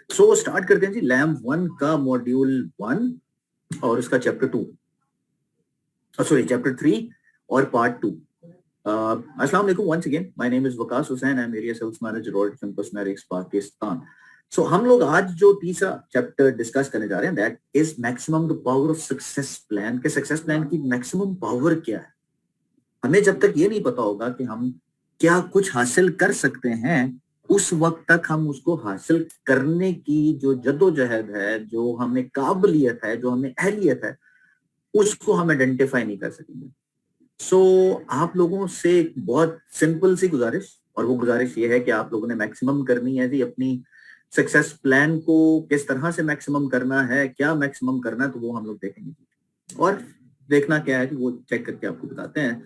So start करते हैं जी lamp 1 का मॉड्यूल 1 और उसका चैप्टर 2, सॉरी चैप्टर 3 और पार्ट 2। अस्सलाम वालेकुम once again, my name is Waqas Hussain, I am area sales manager royal campus मैरिक्स पाकिस्तान। सो हम लोग आज जो तीसरा चैप्टर डिस्कस करने जा रहे हैं that is maximum the power of success plan. के सक्सेस प्लान की मैक्सिमम पावर क्या है। हमें जब तक ये नहीं पता होगा कि हम क्या कुछ हासिल कर सकते हैं, उस वक्त तक हम उसको हासिल करने की जो जद्दोजहद है, जो हमें काबिलियत है, जो हमें अहलियत है, उसको हम आइडेंटिफाई नहीं कर सकेंगे। सो आप लोगों से एक बहुत सिंपल सी गुजारिश, और वो गुजारिश ये है कि आप लोगों ने मैक्सिमम करनी है जी अपनी सक्सेस प्लान को। किस तरह से मैक्सिमम करना है, क्या मैक्सिमम करना है, तो वो हम लोग देखेंगे। और देखना क्या है कि वो चेक करके आपको बताते हैं,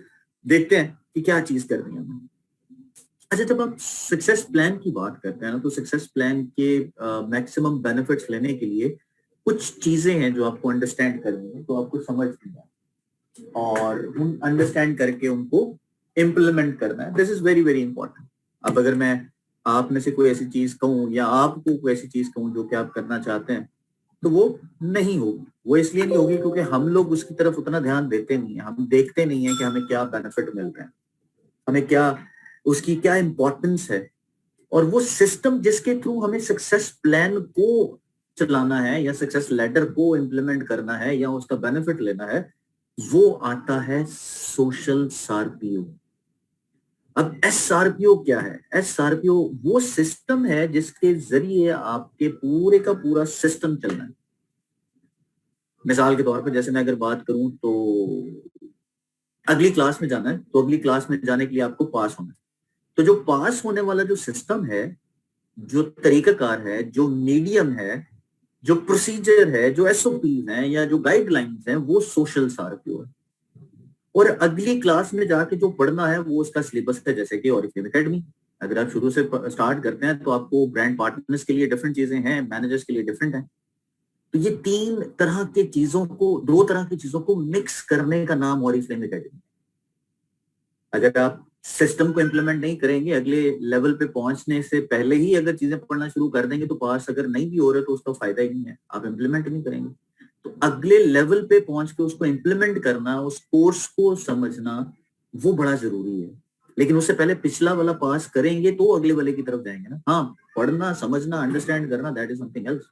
देखते हैं कि क्या चीज करनी है हमें। अच्छा, जब आप सक्सेस प्लान की बात करते हैं ना, तो सक्सेस प्लान के मैक्सिमम बेनिफिट्स लेने के लिए कुछ चीजें हैं जो आपको अंडरस्टैंड करनी है, तो आपको समझनी है और उन अंडरस्टैंड करके उनको इम्प्लीमेंट करना है। This is very very important. अब अगर मैं आप में से कोई ऐसी चीज कहूँ या आपको कोई ऐसी चीज कहूँ जो कि आप करना चाहते हैं, तो वो नहीं होगी। वो इसलिए नहीं होगी क्योंकि हम लोग उसकी तरफ उतना ध्यान देते नहीं है, हम देखते नहीं है कि हमें क्या बेनिफिट मिल रहे हैं, हमें क्या उसकी क्या इंपॉर्टेंस है। और वो सिस्टम जिसके थ्रू हमें सक्सेस प्लान को चलाना है या सक्सेस लेटर को इम्प्लीमेंट करना है या उसका बेनिफिट लेना है, वो आता है सोशल सार्पियो। अब एसआरपीओ क्या है? एसआरपीओ वो सिस्टम है जिसके जरिए आपके पूरे का पूरा सिस्टम चलना है। मिसाल के तौर पर जैसे मैं अगर बात करूं तो अगली क्लास में जाना है, तो अगली क्लास में जाने के लिए आपको पास होना है। तो जो पास होने वाला जो सिस्टम है, जो तरीकाकार है, जो मीडियम है, जो प्रोसीजर है, जो एसओपीज हैं या जो गाइडलाइंस हैं, वो सोशल सार्पियो है। और अगली क्लास में जाके जो पढ़ना है वो उसका सिलेबस है। जैसे कि ऑरिफ्लेम एकेडमी, अगर आप शुरू से स्टार्ट करते हैं तो आपको ब्रांड पार्टनर्स के लिए डिफरेंट चीजें हैं, मैनेजर्स के लिए डिफरेंट है। तो ये तीन तरह के चीजों को, दो तरह की चीजों को मिक्स करने का नाम ऑरिफ्लेम एकेडमी। अगर आप सिस्टम को इम्प्लीमेंट नहीं करेंगे, अगले लेवल पे पहुंचने से पहले ही अगर चीजें पढ़ना शुरू कर देंगे, तो पास अगर नहीं भी हो रहे तो उसका फायदा ही नहीं है, आप इम्प्लीमेंट नहीं करेंगे। तो अगले लेवल पे पहुंच के उसको इम्प्लीमेंट करना, उस कोर्स को समझना, वो बड़ा जरूरी है। लेकिन उससे पहले पिछला वाला पास करेंगे तो अगले वाले की तरफ जाएंगे ना। हाँ, पढ़ना, समझना, अंडरस्टैंड करना, दैट इज समथिंग एल्स,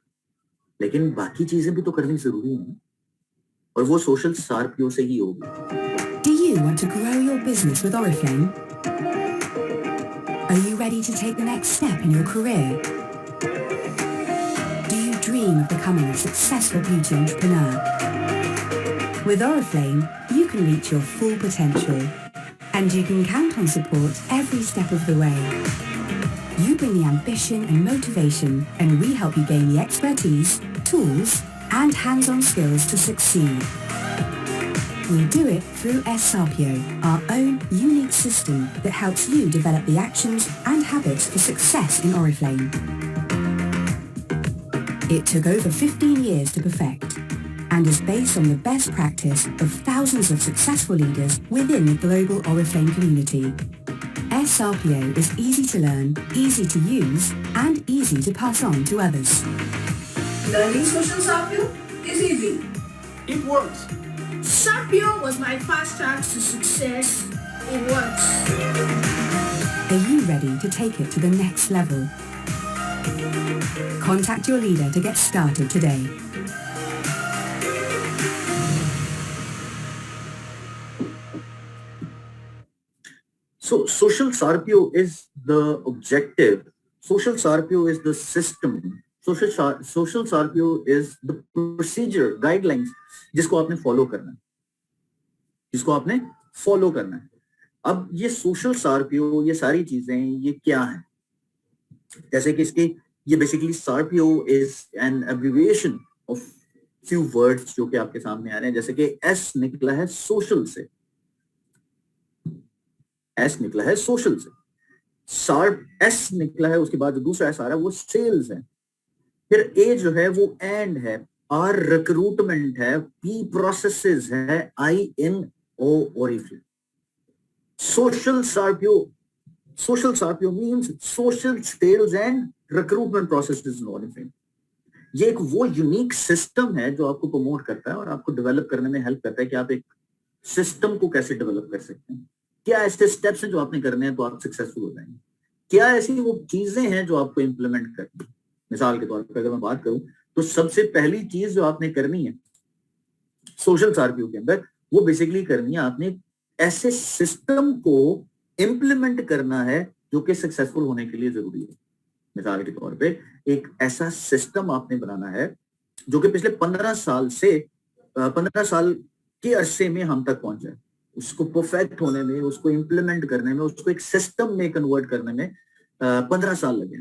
लेकिन बाकी चीजें भी तो करनी जरूरी है, और वो सोशल सार्पियो से ही होगी। Do you want to grow your business with Oriflame? Are you ready to take the next step in your career? Do you dream of becoming a successful beauty entrepreneur? With Oriflame, you can reach your full potential, and you can count on support every step of the way. You bring the ambition and motivation, and we help you gain the expertise, tools, and hands-on skills to succeed. We do it through SRPO, our own unique system that helps you develop the actions and habits for success in Oriflame. It took over 15 years to perfect and is based on the best practice of thousands of successful leaders within the global Oriflame community. SRPO is easy to learn, easy to use, and easy to pass on to others. Learning social Sarpio is easy. It works. Sarpio was my fast track to success. It works. Are you ready to take it to the next level? Contact your leader to get started today. So social Sarpio is the objective. Social Sarpio is the system. Social Sarpio is the procedure, guidelines जिसको आपने follow करना है, जिसको आपने follow करना है। अब ये सोशल सार्पियो, ये सारी चीजें ये क्या है? जैसे कि इसकी ये बेसिकली सार्पियो is an abbreviation of few words जो कि आपके सामने आ रहे हैं। जैसे कि एस निकला है सोशल से, एस निकला है सोशल से, सार्प एस निकला है, उसके बाद जो दूसरा एस आ रहा है वो सेल्स है, फिर ए जो है वो एंड है, आर रिक्रूटमेंट है, पी प्रोसेसेस है, I in O Oriflame. Social सार्पियो means social sales and recruitment process is on Oriflame. ये एक वो यूनिक सिस्टम है जो आपको प्रमोट करता है और आपको डेवलप करने में हेल्प करता है कि आप एक सिस्टम को कैसे डेवलप कर सकते हैं, क्या ऐसे स्टेप्स हैं जो आपने करने हैं तो आप सक्सेसफुल हो जाएंगे, क्या ऐसी वो चीजें हैं जो आपको इंप्लीमेंट करनी है। मिसाल के तौर पर अगर मैं बात करूं तो सबसे पहली चीज जो आपने करनी है सोशल सार्क्यू के अंदर, वो बेसिकली करनी है आपने ऐसे सिस्टम को इंप्लीमेंट करना है जो कि सक्सेसफुल होने के लिए जरूरी है। मिसाल के तौर पे एक ऐसा सिस्टम आपने बनाना है जो कि पिछले 15 साल से 15 साल के अरसे में हम तक पहुंचा है, उसको परफेक्ट होने में, उसको इंप्लीमेंट करने में, उसको एक सिस्टम में कन्वर्ट करने में 15 साल लगे।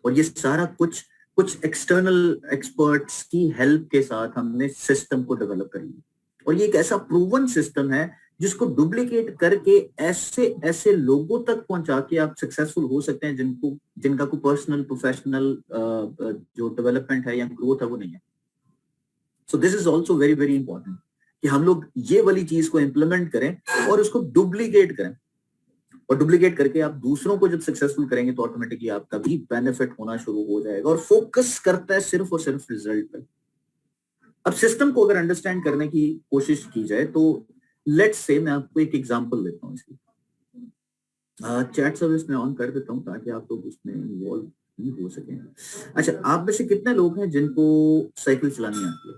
और ये सारा कुछ एक्सटर्नल एक्सपर्ट्स की हेल्प के साथ हमने सिस्टम को डेवलप कर लिया। और ये एक ऐसा प्रूवन सिस्टम है जिसको डुप्लीकेट करके ऐसे ऐसे लोगों तक पहुंचा के आप सक्सेसफुल हो सकते हैं जिनका कोई पर्सनल प्रोफेशनल जो डेवलपमेंट है या ग्रोथ है वो नहीं है। So this is also very very important कि हम लोग ये वाली चीज को इंप्लीमेंट करें और उसको डुप्लीकेट करें, और डुप्लीकेट करके आप दूसरों को जब सक्सेसफुल करेंगे तो ऑटोमेटिकली आपका भी बेनिफिट होना शुरू हो जाएगा। और फोकस करता है सिर्फ और सिर्फ रिजल्ट पर। अब सिस्टम को अगर अंडरस्टैंड करने की कोशिश की जाए तो लेट्स से मैं आपको एक एग्जांपल देता हूँ इसकी। चैट सर्विस में ऑन कर देता हूँ ताकि आप लोग उसमें इन्वॉल्व नहीं हो सके। अच्छा, आप में से कितने लोग हैं जिनको साइकिल चलानी आती है?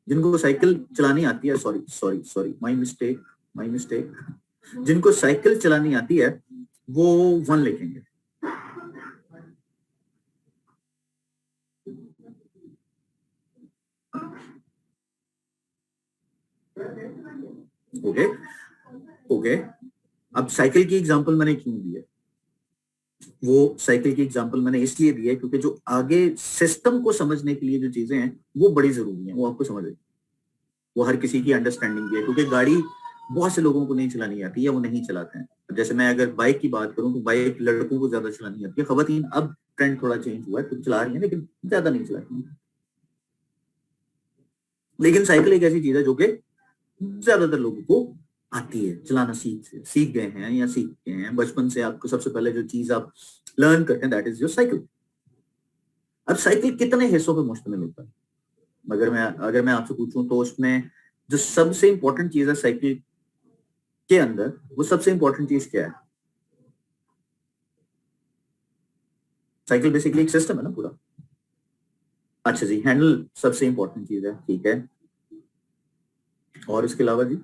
जिनको साइकिल चलानी आती है, sorry sorry sorry my mistake, जिनको साइकिल चलानी आती है वो 1 लिखेंगे। ओके, अब साइकिल की एग्जांपल मैंने क्यों दी है? वो साइकिल की एग्जांपल मैंने इसलिए दी है क्योंकि जो आगे सिस्टम को समझने के लिए जो चीजें हैं वो बड़ी जरूरी हैं, वो आपको समझ आएगी। वो हर किसी की अंडरस्टैंडिंग भी है क्योंकि गाड़ी बहुत से लोगों को नहीं चलानी आती या वो नहीं चलाते हैं। जैसे मैं अगर बाइक की बात करूं तो बाइक लड़कों को ज्यादा चलानी आती है, खवातीन अब ट्रेंड थोड़ा चेंज हुआ है तो चला रही है लेकिन ज्यादा नहीं चलाती है। लेकिन साइकिल एक ऐसी चीज है जो कि ज्यादातर लोगों को आती है, चलाना सीख गए हैं या सीख गए हैं बचपन से। आपको सबसे पहले जो चीज आप लर्न करते हैं दैट इज योर साइकिल। अब साइकिल कितने हिस्सों पर मुश्तमिल होता है? अगर मैं आपसे पूछूं तो उसमें जो सबसे इंपॉर्टेंट चीज है साइकिल के अंदर, वो सबसे इंपॉर्टेंट चीज क्या है? साइकिल बेसिकली एक सिस्टम है ना पूरा। अच्छा जी, हैंडल सबसे इंपॉर्टेंट चीज है, ठीक है। और इसके अलावा जी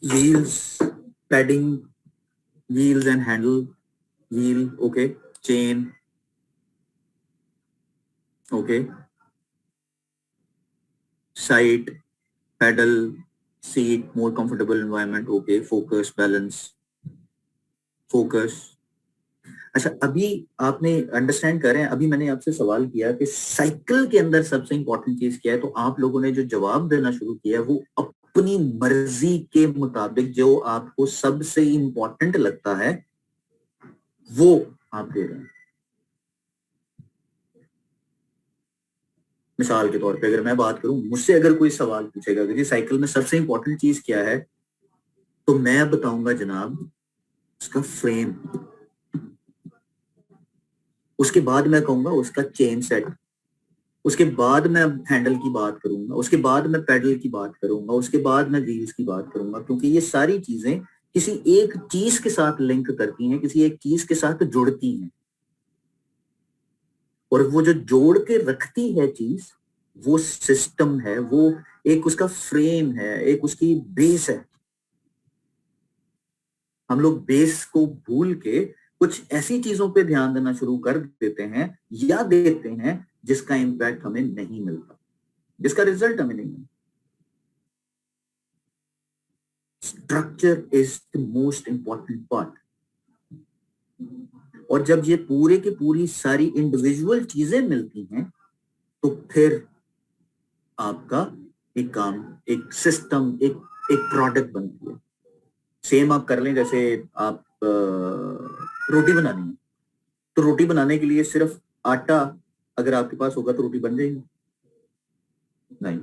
wheels, padding, wheels and handle, wheel okay, chain okay, site, pedal, seat, more comfortable environment okay, focus, balance, focus. अच्छा, अभी आपने अंडरस्टैंड कर रहे हैं, अभी मैंने आपसे सवाल किया कि साइकिल के अंदर सबसे इंपॉर्टेंट चीज क्या है, तो आप लोगों ने जो जवाब देना शुरू किया वो अपनी मर्जी के मुताबिक जो आपको सबसे इंपॉर्टेंट लगता है वो आप दे रहे हैं। मिसाल के तौर पे अगर मैं बात करूं, मुझसे अगर कोई सवाल पूछेगा कि साइकिल में सबसे इंपॉर्टेंट चीज क्या है, तो मैं बताऊंगा जनाब उसका फ्रेम, उसके बाद मैं कहूंगा उसका चेन सेट, उसके बाद मैं हैंडल की बात करूंगा, उसके बाद मैं पैडल की बात करूंगा, उसके बाद मैं व्हील्स की बात करूंगा, क्योंकि ये सारी चीजें किसी एक चीज के साथ लिंक करती हैं, किसी एक चीज के साथ जुड़ती हैं। और वो जो जोड़ के रखती है चीज, वो सिस्टम है, वो एक उसका फ्रेम है, एक उसकी बेस है। हम लोग बेस को भूल के कुछ ऐसी चीजों पे ध्यान देना शुरू कर देते हैं या देते हैं जिसका इंपैक्ट हमें नहीं मिलता, जिसका रिजल्ट हमें नहीं मिलता। Structure is the most important part. और जब ये पूरे की पूरी सारी इंडिविजुअल चीजें मिलती हैं तो फिर आपका एक काम, एक सिस्टम, एक प्रोडक्ट बनती है। सेम आप कर लें, जैसे आप रोटी बनानी है तो रोटी बनाने के लिए सिर्फ आटा अगर आपके पास होगा तो रोटी बन जाएगी? नहीं,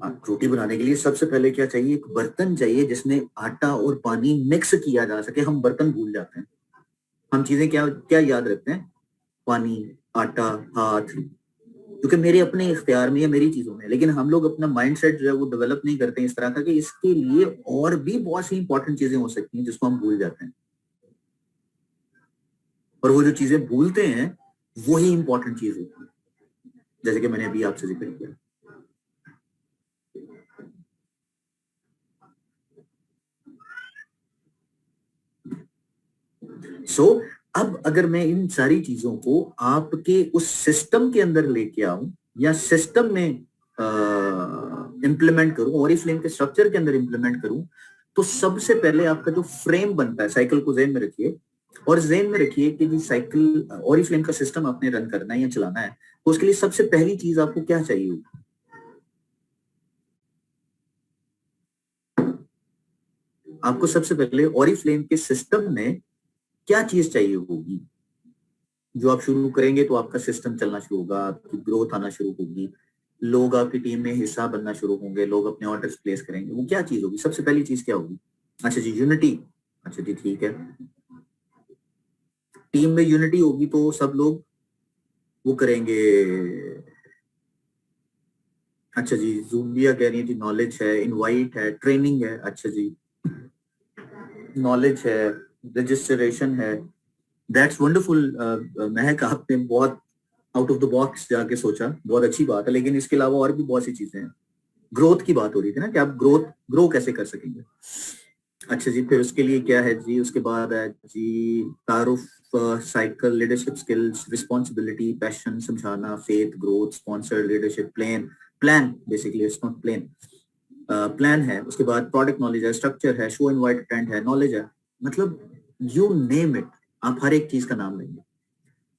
रोटी बनाने के लिए सबसे पहले क्या चाहिए? एक बर्तन चाहिए जिसमें आटा और पानी मिक्स किया जा सके। हम बर्तन भूल जाते हैं, हम चीजें क्या क्या याद रखते हैं? पानी, आटा, हाथ, क्योंकि मेरे अपने इख्तियार में या मेरी चीजों में। लेकिन हम लोग अपना माइंडसेट जो है वो डेवलप नहीं करते इस तरह का कि इसके लिए और भी बहुत सी इंपॉर्टेंट चीजें हो सकती हैं जिसको हम भूल जाते हैं, और वो जो चीजें भूलते हैं वही इंपॉर्टेंट चीज होती है, जैसे कि मैंने अभी आपसे जिक्र किया। अब अगर मैं इन सारी चीजों को आपके उस सिस्टम के अंदर लेके आऊं या सिस्टम में इंप्लीमेंट करूं, ओरिफ्लेम के स्ट्रक्चर के अंदर इंप्लीमेंट करूं, तो सबसे पहले आपका जो फ्रेम बनता है, साइकिल को ज़हन में रखिए और ज़हन में रखिए कि जो साइकिल ओरिफ्लेम का सिस्टम आपने रन करना है या चलाना है, तो उसके लिए सबसे पहली चीज आपको क्या चाहिए होगी? आपको सबसे पहले ओरिफ्लेम के सिस्टम में क्या चीज चाहिए होगी? जो आप शुरू करेंगे तो आपका सिस्टम चलना शुरू होगा, आपकी ग्रोथ आना शुरू होगी, लोग आपकी टीम में हिस्सा बनना शुरू होंगे, लोग अपने ऑर्डर्स प्लेस करेंगे। वो क्या चीज होगी? सबसे पहली चीज क्या होगी? अच्छा जी, यूनिटी। अच्छा जी, ठीक है। टीम में यूनिटी होगी तो सब लोग वो करेंगे। अच्छा जी, जूबिया कह रही है जी नॉलेज है, इनवाइट है, ट्रेनिंग है। अच्छा जी, नॉलेज है, रजिस्ट्रेशन है। That's wonderful. महक, आपने बहुत आउट ऑफ द बॉक्स जाके सोचा, बहुत अच्छी बात है। लेकिन इसके अलावा और भी बहुत सी चीजें हैं। ग्रोथ की बात हो रही थी ना कि आप ग्रो कैसे कर सकेंगे। अच्छा जी, फिर उसके लिए क्या है जी? उसके बाद है जी तारुफ, cycle, leadership skills, responsibility, passion, समझाना, faith, growth, sponsor, leadership, plan basically it's not plain, plan है। उसके बाद प्रोडक्ट नॉलेज है, स्ट्रक्चर है, शो इनवाइट अटेंड है, नॉलेज है। मतलब यू नेम इट, आप हर एक चीज का नाम लेंगे।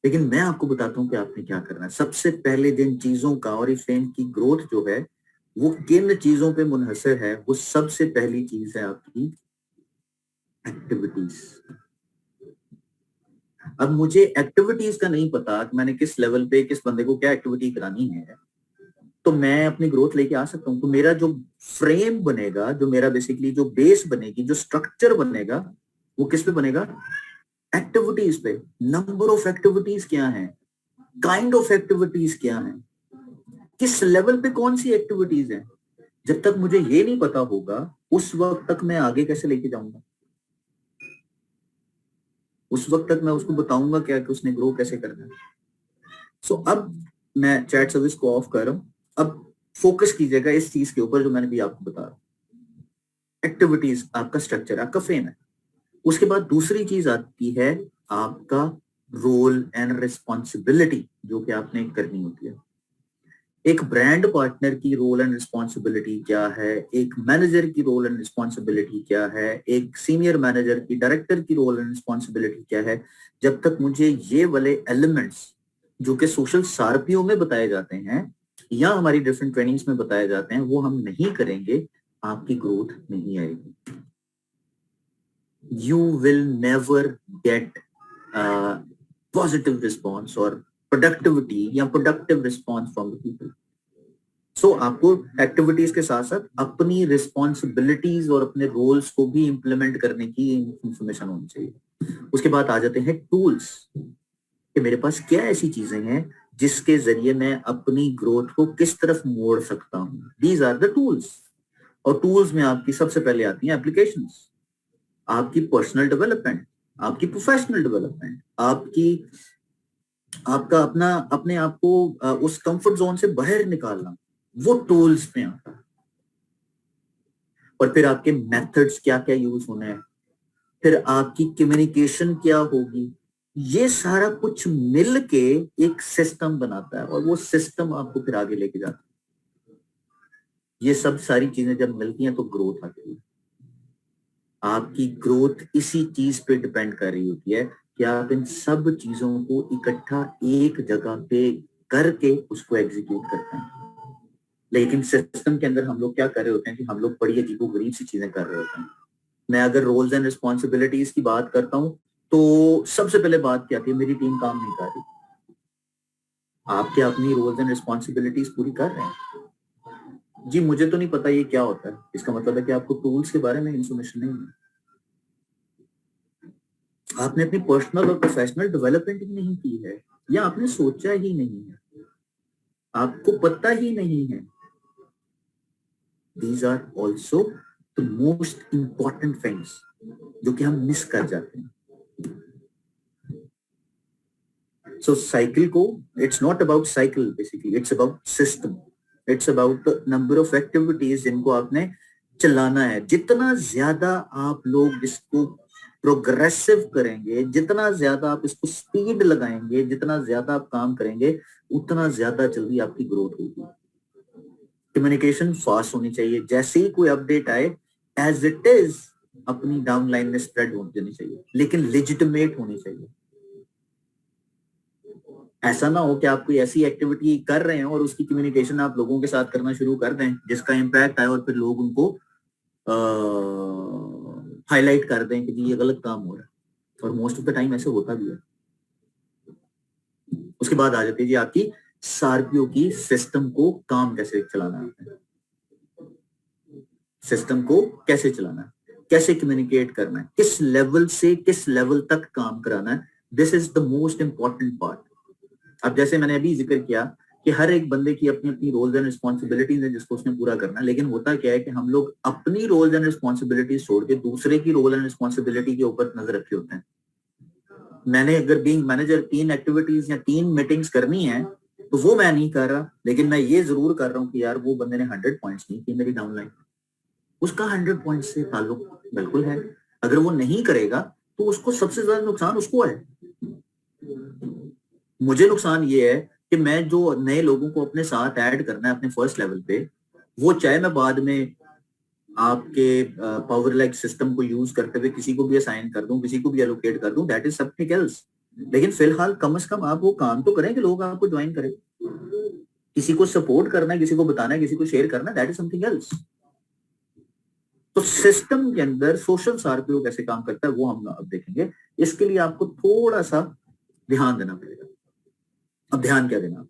लेकिन मैं आपको बताता हूँ कि आपने क्या करना है। सबसे पहले जिन चीजों का और इस फ्रेम की ग्रोथ जो है वो किन चीजों पे मुनहसर है, वो सबसे पहली चीज है आपकी एक्टिविटीज। अब मुझे एक्टिविटीज का नहीं पता कि मैंने किस लेवल पे किस बंदे को क्या एक्टिविटी करानी है, तो मैं अपनी ग्रोथ लेके आ सकता हूँ। तो मेरा जो फ्रेम बनेगा, जो मेरा बेसिकली जो बेस बनेगी, जो स्ट्रक्चर बनेगा, वो किस पे बनेगा? एक्टिविटीज पे। नंबर ऑफ एक्टिविटीज क्या है, काइंड ऑफ एक्टिविटीज क्या है, किस लेवल पे कौन सी एक्टिविटीज है। जब तक मुझे ये नहीं पता होगा उस वक्त तक मैं आगे कैसे लेके जाऊंगा? उस वक्त तक मैं उसको बताऊंगा क्या कि उसने ग्रो कैसे करना है। अब मैं चैट सर्विस को ऑफ कर रहा हूं। अब फोकस कीजिएगा इस चीज के ऊपर जो मैंने भी आपको बताया। एक्टिविटीज आपका स्ट्रक्चर, आपका फ्रेम है। उसके बाद दूसरी चीज आती है आपका रोल एंड रिस्पॉन्सिबिलिटी, जो कि आपने करनी होती है। एक ब्रांड पार्टनर की रोल एंड रिस्पॉन्सिबिलिटी क्या है, एक मैनेजर की रोल एंड रिस्पॉन्सिबिलिटी क्या है, एक सीनियर मैनेजर की, डायरेक्टर की रोल एंड रिस्पॉन्सिबिलिटी क्या है। जब तक मुझे ये वाले एलिमेंट्स जो कि सोशल सारपियों में बताए जाते हैं या हमारी डिफरेंट ट्रेनिंग्स में बताए जाते हैं वो हम नहीं करेंगे, आपकी ग्रोथ नहीं आएगी। You will never get positive response और प्रोडक्टिविटी या productive response from the people. आपको एक्टिविटीज के साथ साथ अपनी रिस्पॉन्सिबिलिटीज और अपने रोल्स को भी इंप्लीमेंट करने की इंफॉर्मेशन होनी चाहिए। उसके बाद आ जाते हैं टूल्स, कि मेरे पास क्या ऐसी चीजें हैं जिसके जरिए मैं अपनी ग्रोथ को किस तरफ मोड़ सकता हूं। These are the tools. और टूल्स में आपकी सबसे पहले आती हैं एप्लीकेशंस, आपकी पर्सनल डेवलपमेंट, आपकी प्रोफेशनल डेवलपमेंट, आपका अपना अपने आप को उस कंफर्ट जोन से बाहर निकालना, वो टूल्स में आता है। और फिर आपके मेथड्स क्या क्या यूज होने हैं, फिर आपकी कम्युनिकेशन क्या होगी, ये सारा कुछ मिल के एक सिस्टम बनाता है और वो सिस्टम आपको फिर आगे लेके जाता है। ये सब सारी चीजें जब मिलती हैं तो ग्रोथ आती है। आपकी ग्रोथ इसी चीज पे डिपेंड कर रही होती है कि आप इन सब चीजों को इकट्ठा एक जगह पे करके उसको एग्जीक्यूट करते हैं। लेकिन सिस्टम के अंदर हम लोग क्या कर रहे होते हैं कि हम लोग बड़ी अजीबोगरीब सी चीजें कर रहे होते हैं। मैं अगर रोल्स एंड रिस्पॉन्सिबिलिटीज की बात करता हूँ तो सबसे पहले बात क्या आती है, मेरी टीम काम नहीं कर रही। आप क्या अपनी रोल्स एंड रिस्पॉन्सिबिलिटीज पूरी कर रहे हैं? जी मुझे तो नहीं पता ये क्या होता है, इसका मतलब है कि आपको टूल्स के बारे में इंफॉर्मेशन नहीं है, आपने अपनी पर्सनल और प्रोफेशनल डेवलपमेंट ही नहीं की है, या आपने सोचा ही नहीं है, आपको पता ही नहीं है। These are also the most important things जो कि हम मिस कर जाते हैं। So cycle को, it's not about cycle basically, it's about system, it's about the number of activities जिनको आपने चलाना है। जितना ज्यादा आप लोग इसको प्रोग्रेसिव करेंगे, जितना ज्यादा आप इसको स्पीड लगाएंगे, जितना ज्यादा आप काम करेंगे, उतना ज्यादा जल्दी आपकी ग्रोथ होगी। कम्युनिकेशन फास्ट होनी चाहिए, जैसे ही कोई अपडेट आए एज इट इज अपनी डाउनलाइन में स्प्रेड हो जानी चाहिए, लेकिन लेजिटिमेट होनी चाहिए। ऐसा ना हो कि आप कोई ऐसी एक्टिविटी कर रहे हैं और उसकी कम्युनिकेशन आप लोगों के साथ करना शुरू कर दें जिसका इम्पैक्ट आए और फिर लोग उनको हाईलाइट कर दें कि ये गलत काम हो रहा है, और मोस्ट ऑफ द टाइम ऐसे होता भी है। उसके बाद आ जाती है जी आपकी सार्पियो की सिस्टम को काम कैसे चलाना है, सिस्टम को कैसे चलाना है, कैसे कम्युनिकेट करना है, किस लेवल से किस लेवल तक काम कराना है। This is the most important part. अब जैसे मैंने अभी जिक्र किया कि हर एक बंदे की अपनी अपनी रोल्स एंड रिस्पॉन्सिबिलिटीज है जिसको उसने पूरा करना है, लेकिन होता क्या है कि हम लोग अपनी रोल्स एंड रिस्पॉन्सिबिलिटीज छोड़ के दूसरे की रोल एंड रिस्पॉन्सिबिलिटी के ऊपर नजर रखे होते हैं। मैंने अगर बीइंग मैनेजर 3 एक्टिविटीज या 3 मीटिंग्स करनी है तो वो मैं नहीं कर रहा, लेकिन मैं ये जरूर कर रहा हूँ कि यार वो बंदे ने 100 पॉइंट्स नहीं किए मेरी डाउनलाइन, उसका 100 पॉइंट से ताल्लुक बिल्कुल है। अगर वो नहीं करेगा तो उसको सबसे ज्यादा नुकसान उसको है। मुझे नुकसान ये है कि मैं जो नए लोगों को अपने साथ ऐड करना है अपने फर्स्ट लेवल पे, वो चाहे मैं बाद में आपके पावर लाइक सिस्टम को यूज करते हुए किसी को भी असाइन कर दूं, किसी को भी एलोकेट कर दूं, दैट इज समथिंग एल्स। लेकिन फिलहाल कम से कम आप वो काम तो करें कि लोग आपको ज्वाइन करें। किसी को सपोर्ट करना है, किसी को बताना है, किसी को शेयर करना है, दैट इज समथिंग एल्स। तो सिस्टम के अंदर सोशल सार्पियो कैसे काम करता है वो हम अब देखेंगे। इसके लिए आपको थोड़ा सा ध्यान देना पड़ेगा। अब ध्यान क्या देना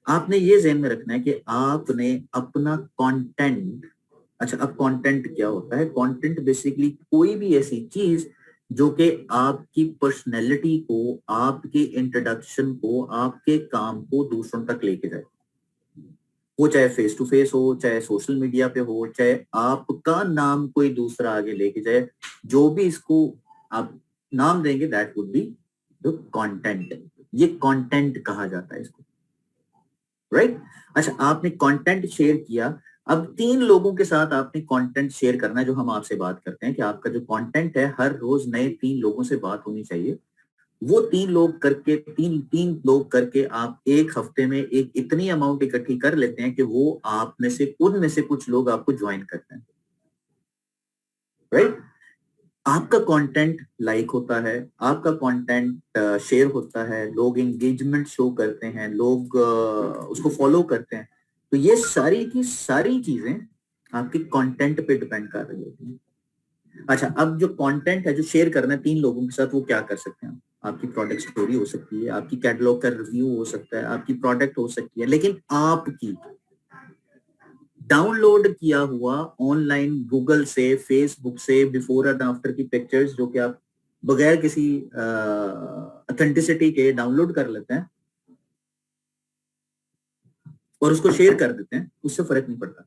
आपने ये ज़हन में रखना है कि आपने अपना कंटेंट, अच्छा अब कंटेंट क्या होता है? कंटेंट बेसिकली कोई भी ऐसी चीज जो कि आपकी पर्सनैलिटी को, आपके इंट्रोडक्शन को, आपके काम को दूसरों तक लेके जाए। वो चाहे फेस टू फेस हो, चाहे सोशल मीडिया पे हो, चाहे आपका नाम कोई दूसरा आगे लेके जाए, जो भी इसको आप नाम देंगे that would be the content. ये कंटेंट कहा जाता है इसको, राइट? अच्छा आपने कंटेंट शेयर किया, अब 3 लोगों के साथ आपने कंटेंट शेयर करना है। जो हम आपसे बात करते हैं कि आपका जो कंटेंट है हर रोज नए 3 लोगों से बात होनी चाहिए। वो 3 लोग करके तीन लोग करके आप एक हफ्ते में एक इतनी अमाउंट इकट्ठी कर लेते हैं कि वो आप में से उनमें से कुछ लोग आपको ज्वाइन करते हैं, राइट? आपका कंटेंट लाइक होता है, आपका कंटेंट शेयर होता है, लोग एंगेजमेंट शो करते हैं, लोग उसको फॉलो करते हैं। तो ये सारी की सारी चीजें आपके कंटेंट पे डिपेंड कर रही होती हैं। अच्छा अब जो कंटेंट है जो शेयर करना है 3 लोगों के साथ, वो क्या कर सकते हैं? आपकी प्रोडक्ट स्टोरी हो सकती है, आपकी कैटलॉग का रिव्यू हो सकता है, आपकी प्रोडक्ट हो सकती है, लेकिन आपकी डाउनलोड किया हुआ ऑनलाइन गूगल से, फेसबुक से बिफोर एंड आफ्टर की पिक्चर्स जो कि आप बगैर किसी ऑथेंटिसिटी के डाउनलोड कर लेते हैं और उसको शेयर कर देते हैं, उससे फर्क नहीं पड़ता।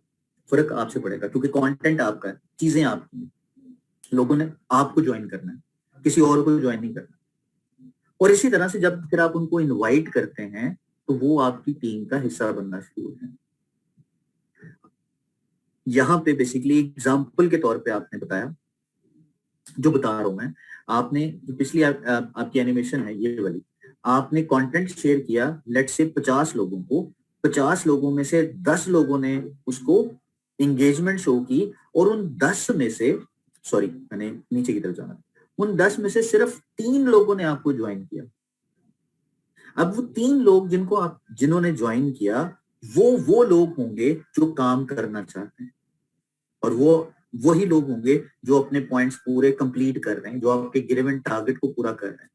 फर्क आपसे पड़ेगा क्योंकि कंटेंट आपका है, चीजें आपकी हैं, लोगों ने आपको ज्वाइन करना है, किसी और को ज्वाइन नहीं करना। और इसी तरह से जब फिर आप उनको इनवाइट करते हैं तो वो आपकी टीम का हिस्सा बनना शुरू होते हैं। यहाँ पे बेसिकली एग्जाम्पल के तौर पे आपने बताया, जो बता रहा हूं मैं, आपने जो पिछली आपकी एनिमेशन है ये वाली, आपने कंटेंट शेयर किया लेट्स से 50 लोगों को, 50 लोगों में से 10 लोगों ने उसको एंगेजमेंट शो की, और उन 10 में से, सॉरी मैंने नीचे की तरफ जाना, उन 10 में से सिर्फ 3 लोगों ने आपको ज्वाइन किया। अब वो 3 लोग जिन्होंने ज्वाइन किया वो लोग होंगे जो काम करना चाहते हैं, और वो वही लोग होंगे जो अपने पॉइंट्स पूरे कंप्लीट कर रहे हैं, जो आपके गिवन टारगेट को पूरा कर रहे हैं।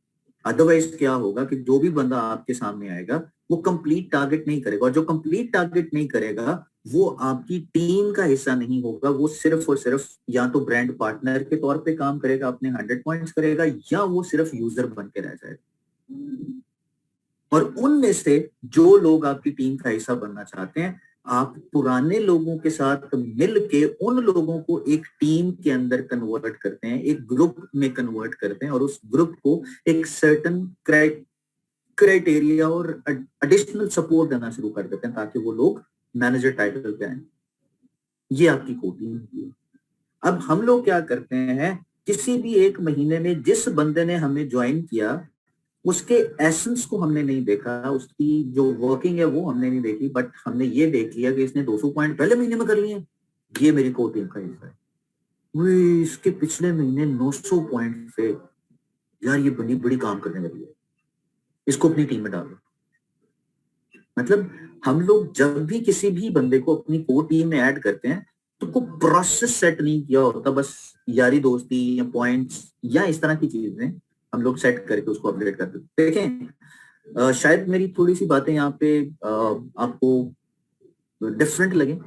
अदरवाइज क्या होगा कि जो भी बंदा आपके सामने आएगा वो कंप्लीट टारगेट नहीं करेगा, और जो कंप्लीट टारगेट नहीं करेगा वो आपकी टीम का हिस्सा नहीं होगा, वो सिर्फ और सिर्फ या तो ब्रांड पार्टनर के तौर पे काम करेगा, अपने 100 पॉइंट्स करेगा, या वो सिर्फ यूजर बन के रह जाएगा। और उनमें से जो लोग आपकी टीम का हिस्सा बनना चाहते हैं, आप पुराने लोगों के साथ मिल के उन लोगों को एक टीम के अंदर कन्वर्ट करते हैं, एक ग्रुप में कन्वर्ट करते हैं, और उस ग्रुप को एक सर्टन क्राइटेरिया और एडिशनल सपोर्ट देना शुरू कर देते हैं ताकि वो लोग मैनेजर टाइटल पे आए। ये आपकी कोर टीम होती है। अब हम लोग क्या करते हैं, किसी भी एक महीने में जिस बंदे ने हमें ज्वाइन किया उसके एसेंस को हमने नहीं देखा, उसकी जो वर्किंग है वो हमने नहीं देखी, बट हमने ये देख लिया कि इसने 200 पॉइंट पहले महीने में कर लिए, ये मेरी कोर टीम का हिस्सा है। इसके पिछले महीने 900 पॉइंट से, यार ये बड़ी बड़ी काम करने लगी है, इसको अपनी टीम में डालो। मतलब हम लोग जब भी किसी भी बंदे को अपनी कोर टीम में ऐड करते हैं तो को प्रोसेस सेट नहीं किया होता, बस यारी दोस्ती या पॉइंट्स या इस तरह की चीजें हम लोग सेट करके उसको अपडेट करते हैं। देखें, शायद मेरी थोड़ी सी बातें यहाँ पे आपको डिफरेंट लगे,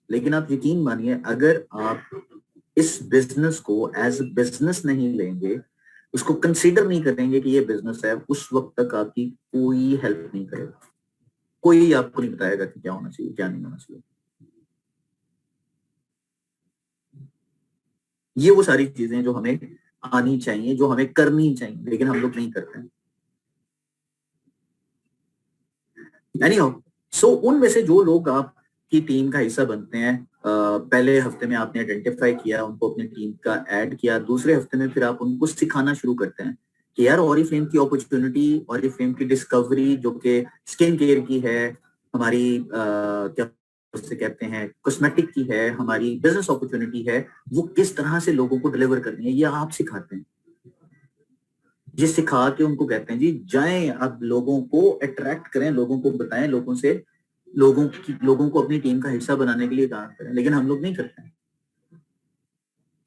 लेकिन आप यकीन मानिए, अगर आप इस बिजनेस को एज बिजनेस नहीं लेंगे, उसको कंसीडर नहीं करेंगे कि ये बिजनेस है, उस वक्त तक आपकी कोई हेल्प नहीं करेगा, कोई आपको नहीं बताएगा कि क्या होना चाहिए क्या नहीं होना चाहिए। ये वो सारी चीजें जो हमें आनी चाहिए, जो हमें करनी चाहिए, लेकिन हम लोग नहीं करते हैं। एनीहाउ, सो उनमें से जो लोग आपकी टीम का हिस्सा बनते हैं, पहले हफ्ते में आपने आइडेंटिफाई किया, उनको अपनी टीम का ऐड किया, दूसरे हफ्ते में फिर आप उनको सिखाना शुरू करते हैं कि यार ऑरिफ्लेम की अपॉर्चुनिटी, ऑरिफ्लेम की डिस्कवरी जो कि स्किन केयर की है, हमारी क्या उससे कहते हैं कॉस्मेटिक की है, हमारी बिजनेस अपॉर्चुनिटी है, वो किस तरह से लोगों को डिलीवर करनी है, ये आप सिखाते हैं। ये सिखा के उनको कहते हैं जी जाएं, अब लोगों को अट्रैक्ट करें, लोगों को बताएं, लोगों को अपनी टीम का हिस्सा बनाने के लिए काम करें। लेकिन हम लोग नहीं करते हैं।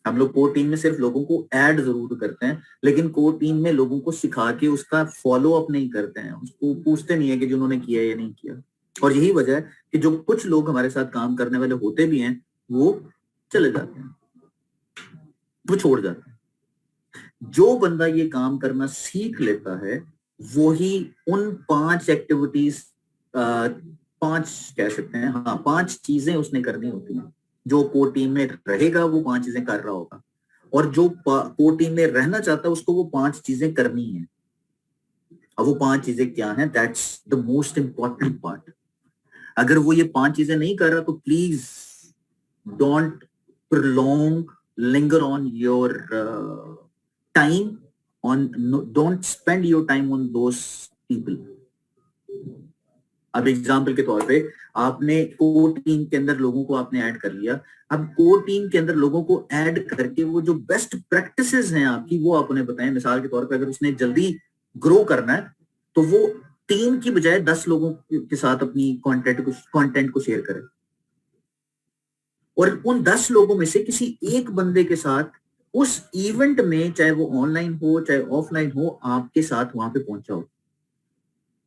हम लोग कोर टीम में सिर्फ लोगों को ऐड जरूर करते हैं, लेकिन कोर टीम में लोगों को सिखा के उसका फॉलो अप नहीं करते हैं, उसको पूछते नहीं है कि जिन्होंने किया या नहीं किया। और यही वजह है कि जो कुछ लोग हमारे साथ काम करने वाले होते भी हैं वो चले जाते हैं, वो छोड़ जाते हैं। जो बंदा ये काम करना सीख लेता है वो ही उन 5 एक्टिविटीज, 5 कह सकते हैं, हाँ 5 चीजें उसने करनी होती हैं। जो कोर टीम में रहेगा वो 5 चीजें कर रहा होगा, और जो कोर टीम में रहना चाहता है उसको वो 5 चीजें करनी है। अब वो 5 चीजें क्या हैं, that's the most important part. अगर वो ये 5 चीजें नहीं कर रहा तो please don't prolong, linger on your time on, don't spend your time on those people. अब एग्जाम्पल के तौर पे आपने कोर टीम के अंदर लोगों को आपने ऐड कर लिया, अब कोर टीम के अंदर लोगों को ऐड करके वो जो बेस्ट प्रैक्टिसेस हैं आपकी वो आप उन्हें बताएं। मिसाल के तौर पे अगर उसने जल्दी ग्रो करना है तो वो 3 की बजाय 10 लोगों के साथ अपनी कंटेंट को शेयर करे, और उन 10 लोगों में से किसी एक बंदे के साथ उस इवेंट में, चाहे वो ऑनलाइन हो चाहे ऑफलाइन हो, आपके साथ वहां पे पहुंचा हो।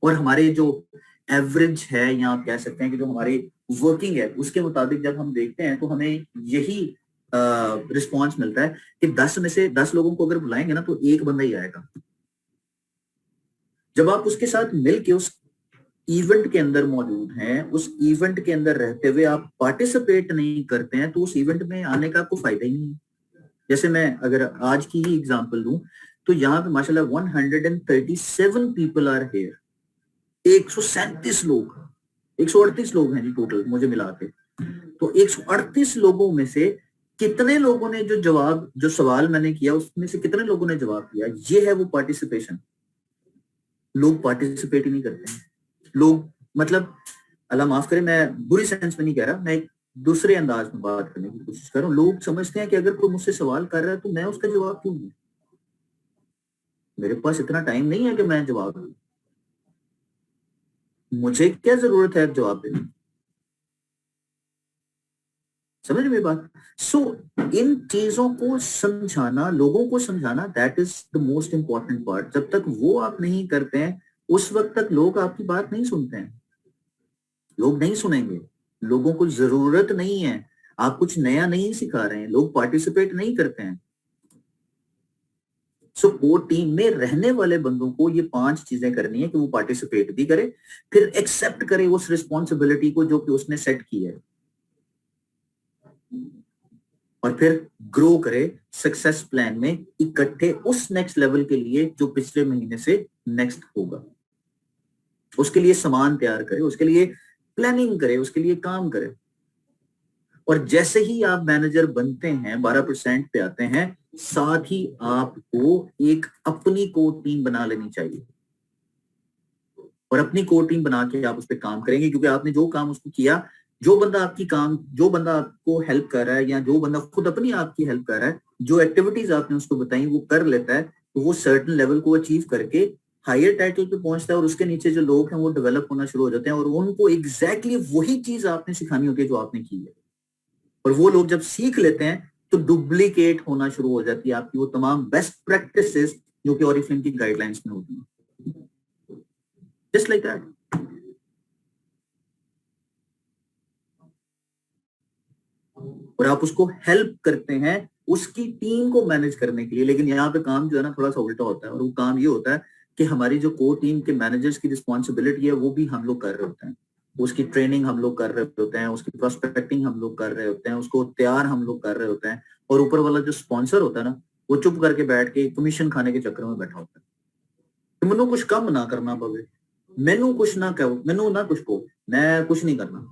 और हमारे जो एवरेज है, या आप कह सकते हैं कि जो हमारी वर्किंग है, उसके मुताबिक जब हम देखते हैं तो हमें यही रिस्पॉन्स मिलता है कि 10 में से 10 लोगों को अगर बुलाएंगे ना तो एक बंदा ही आएगा। जब आप उसके साथ मिलके उस इवेंट के अंदर मौजूद हैं, उस इवेंट के अंदर रहते हुए आप पार्टिसिपेट नहीं करते हैं तो उस इवेंट में आने का आपको फायदा ही नहीं है। जैसे मैं अगर आज की ही एग्जांपल दूं तो यहाँ पे माशाल्लाह 137 पीपल आर हियर, 137 लोग, 138 लोग हैं जी टोटल मुझे मिला के। तो 138 लोगों में से कितने लोगों ने जो सवाल मैंने किया उसमें से कितने लोगों ने जवाब दिया, ये है वो पार्टिसिपेशन। लोग पार्टिसिपेट ही नहीं करते हैं। लोग, मतलब अल्लाह माफ करे, मैं बुरी सेंस में नहीं कह रहा, मैं एक दूसरे अंदाज में बात करने की कोशिश कर रहा हूँ। लोग समझते हैं कि अगर कोई मुझसे सवाल कर रहा है तो मैं उसका जवाब क्यों दूं, मेरे पास इतना टाइम नहीं है कि मैं जवाब दूं, मुझे क्या जरूरत है जवाब देने, समझ मेरी बात। सो इन चीजों को समझाना, लोगों को समझाना, that is the most important part. जब तक वो आप नहीं करते हैं उस वक्त तक लोग आपकी बात नहीं सुनते हैं, लोग नहीं सुनेंगे। लोगों को जरूरत नहीं है, आप कुछ नया नहीं सिखा रहे हैं, लोग पार्टिसिपेट नहीं करते हैं। सो कोर टीम में रहने वाले बंदों को ये 5 चीजें करनी है कि वो पार्टिसिपेट भी करे, फिर एक्सेप्ट करे उस रिस्पॉन्सिबिलिटी को जो कि उसने सेट की है, और फिर ग्रो करे सक्सेस प्लान में इकट्ठे उस नेक्स्ट लेवल के लिए जो पिछले महीने से नेक्स्ट होगा। उसके लिए सामान तैयार करे, उसके लिए प्लानिंग करे, उसके लिए काम करे। और जैसे ही आप मैनेजर बनते हैं, 12% पे आते हैं, साथ ही आपको एक अपनी कोर टीम बना लेनी चाहिए, और अपनी कोर टीम बना के आप उस पर काम करेंगे, क्योंकि आपने जो काम उसको किया, जो बंदा आपको हेल्प कर रहा है, या जो बंदा खुद अपनी आपकी हेल्प कर रहा है, जो एक्टिविटीज आपने उसको बताई वो कर लेता है, तो वो सर्टेन लेवल को अचीव करके हायर टाइटल पे पहुंचता है, और उसके नीचे जो लोग हैं वो डेवलप होना शुरू हो जाते हैं, और उनको एग्जैक्टली वही चीज आपने सिखानी होती है जो आपने की है। और वो लोग जब सीख लेते हैं तो डुप्लीकेट होना शुरू हो जाती है आपकी वो तमाम बेस्ट प्रैक्टिसेस जो कि ऑरिफ्लेम की गाइडलाइंस में होती हैं, जस्ट लाइक दैट। और आप उसको हेल्प करते हैं उसकी टीम को मैनेज करने के लिए। लेकिन यहाँ पे काम जो है ना थोड़ा सा उल्टा होता है, और वो काम ये होता है कि हमारी जो कोर टीम के मैनेजर्स की रिस्पॉन्सिबिलिटी है वो भी हम लोग कर रहे होते हैं, उसकी ट्रेनिंग हम लोग कर रहे होते हैं, उसकी प्रोस्पेक्टिंग हम लोग कर रहे होते हैं, उसको तैयार हम लोग कर रहे होते हैं, और ऊपर वाला जो स्पॉन्सर होता है ना वो चुप करके बैठ के कमीशन खाने के चक्कर में बैठा होता है कि मैनू कुछ कम ना करना पवे, मैनू कुछ ना कहो, मैनू ना कुछ कहो, मैं कुछ नहीं करना।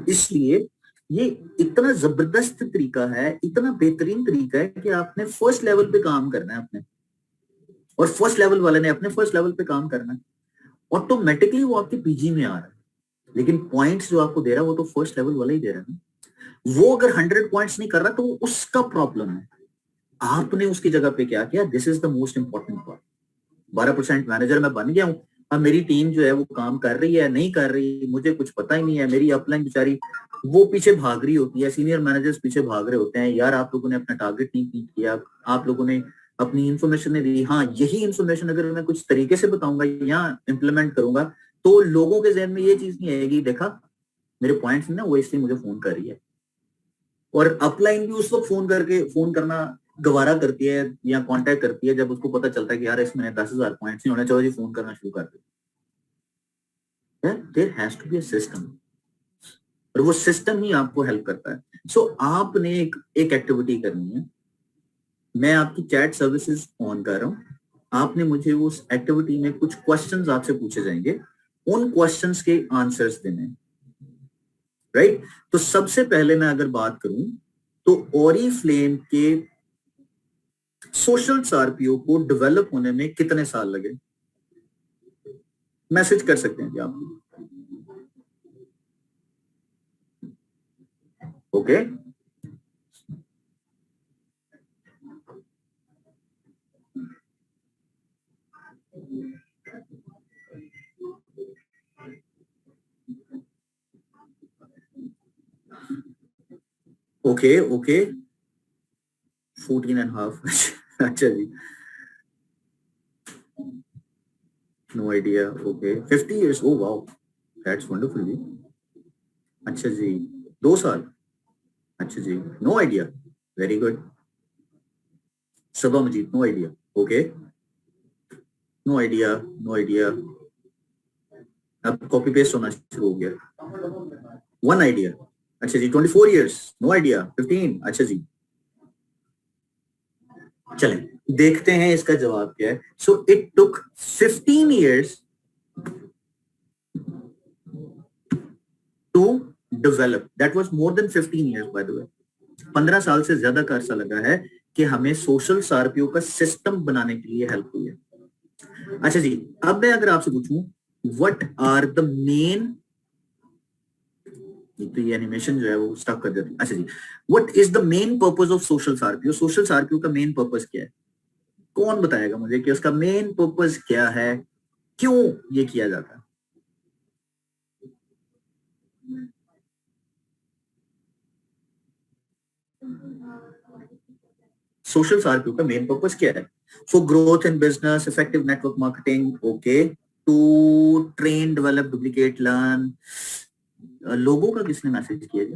इसलिए ये इतना जबरदस्त तरीका है, इतना बेहतरीन तरीका है कि आपने फर्स्ट लेवल पे काम करना है अपने, और फर्स्ट लेवल वाले ने अपने फर्स्ट लेवल पे काम करना है, ऑटोमेटिकली वो आपके पीजी में आ रहा है। लेकिन पॉइंट्स जो आपको दे रहा है वो तो फर्स्ट लेवल वाला ही दे रहा है ना। वो अगर 100 पॉइंट्स नहीं कर रहा तो उसका प्रॉब्लम है, आपने उसकी जगह पे क्या किया, this is the most important part. 12% manager मैं बन गया हूं, अब मेरी टीम जो है वो काम कर रही है नहीं कर रही मुझे कुछ पता ही नहीं है, मेरी अपलाइन बेचारी वो पीछे भाग रही होती है, सीनियर मैनेजर्स पीछे भाग रहे होते हैं, यार आप लोगों ने अपना टारगेट नहीं मीट किया, आप लोगों ने अपनी इन्फॉर्मेशन नहीं दी, हाँ यही इन्फॉर्मेशन अगर मैं कुछ तरीके से बताऊंगा या इम्प्लीमेंट करूंगा तो लोगों के जहन में ये चीज नहीं आएगी, देखा मेरे पॉइंट्स ना वो इसलिए मुझे फोन कर रही है। और अपलाइन भी उस वक्त फोन करना गवारा करती है या कांटेक्ट करती है जब उसको पता चलता है कि यार इसमें 10,000 पॉइंट्स नहीं होने, चलो जी फोन करना शुरू कर दे। There has to be a system, और वो सिस्टम ही आपको हेल्प करता है। सो आपने एक एक्टिविटी करनी है, मैं आपकी चैट सर्विसेज ऑन कर रहा हूं, आपने मुझे उस एक्टिविटी में कुछ क्वेश्चंस आपसे पूछे जाएंगे, उन क्वेश्चंस के आंसर्स देने, राइट। तो सबसे पहले मैं अगर बात करूं तो ओरिफ्लेम के सोशल सार्पियो को डेवलप होने में कितने साल लगे, मैसेज कर सकते हैं जी आप। ओके ओके ओके 14.5 अच्छा जी, no idea. Okay 50 years, oh wow that's wonderful जी। अच्छा जी 2 साल, अच्छा जी no idea, very good. Saba Majeed no idea, okay no idea no idea, अब कॉपी पेस्ट होना शुरू हो गया। 1 आइडिया, अच्छा जी 24 years, नो आइडिया। 15, अच्छा जी चलें देखते हैं इसका जवाब क्या है। So it took 15 years to develop, that was more than 15 years by the way. 15 साल से ज्यादा का अरसा लगा है कि हमें सोशल सार्पियो का सिस्टम बनाने के लिए हेल्प हुई है। अच्छा जी अब मैं अगर आपसे पूछूं व्हाट आर द मेन, तो ये एनिमेशन जो है वो स्टक कर देती है। अच्छा जी what is the main purpose of social सार्पियो, सोशल सार्पियो का मेन पर्पस क्या है, कौन बताएगा मुझे कि उसका मेन पर्पस क्या है, क्यों ये किया जाता है। सोशल सार्किल का मेन पर्पस क्या है, for growth in business, effective network marketing, okay to train, develop, duplicate, learn. लोगों का किसने मैसेज किया जी?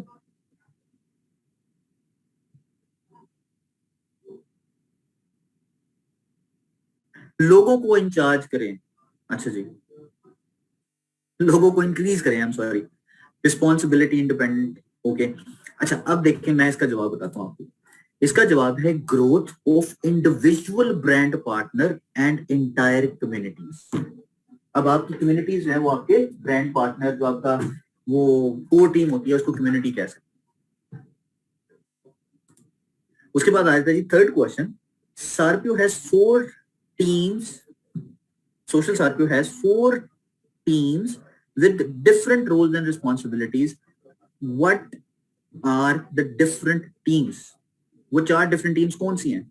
लोगों को इंचार्ज करें, अच्छा जी, लोगों को इंक्रीज करें, I am sorry, responsibility, independent, okay. अच्छा अब देखिए मैं इसका जवाब बताता हूँ आपको। इसका जवाब है growth of individual brand partner and entire communities. अब आपकी कम्युनिटीज है वो आपके ब्रांड पार्टनर, जो आपका वो कोर टीम होती है उसको कम्युनिटी कह सकते। उसके बाद आता है जी third question, Sharpio has 4 teams, social Sharpio has 4 teams with different roles and responsibilities. What are the different teams? वो 4 different teams कौन सी हैं?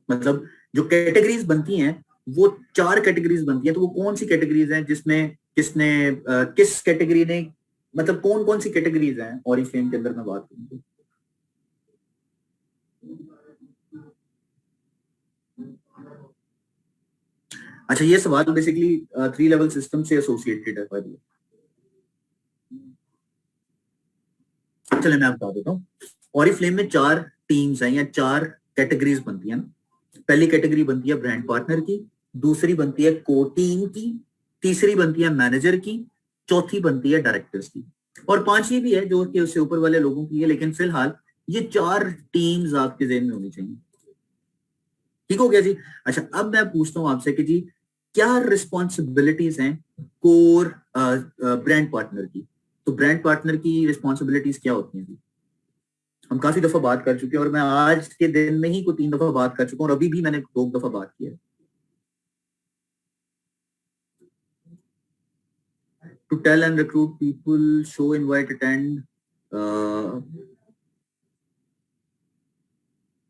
मतलब जो कैटेगरीज बनती हैं वो 4 कैटेगरीज बनती हैं, तो वो कौन सी कैटेगरीज हैं जिसमें किसने किस कैटेगरी ने, मतलब कौन कौन सी कैटेगरीज हैं ऑरिफ्लेम के अंदर मैं बात करूं? अच्छा ये सवाल बेसिकली 3 लेवल सिस्टम से एसोसिएटेड है। चलिए मैं बता देता हूँ। ऑरिफ्लेम में 4 टीम्स हैं या 4 कैटेगरीज बनती हैं। पहली कैटेगरी बनती है ब्रांड पार्टनर की, दूसरी बनती है को टीम की, तीसरी बनती है मैनेजर की, चौथी बनती है डायरेक्टर्स की, और पांचवी भी है जो कि उससे ऊपर वाले लोगों की है। लेकिन फिलहाल ये 4 टीम्स आपके ज़हन में होनी चाहिए। ठीक हो गया जी। अच्छा अब मैं पूछता हूँ आपसे कि जी क्या रिस्पॉन्सिबिलिटीज हैं कोर ब्रांड पार्टनर की? तो ब्रांड पार्टनर की रिस्पॉन्सिबिलिटीज क्या होती हैं जी? हम काफी दफा बात कर चुके हैं और मैं आज के दिन में ही को 3 दफा बात कर चुका हूँ और अभी भी मैंने 2 दफा बात की है। To tell and recruit people, show, invite, attend,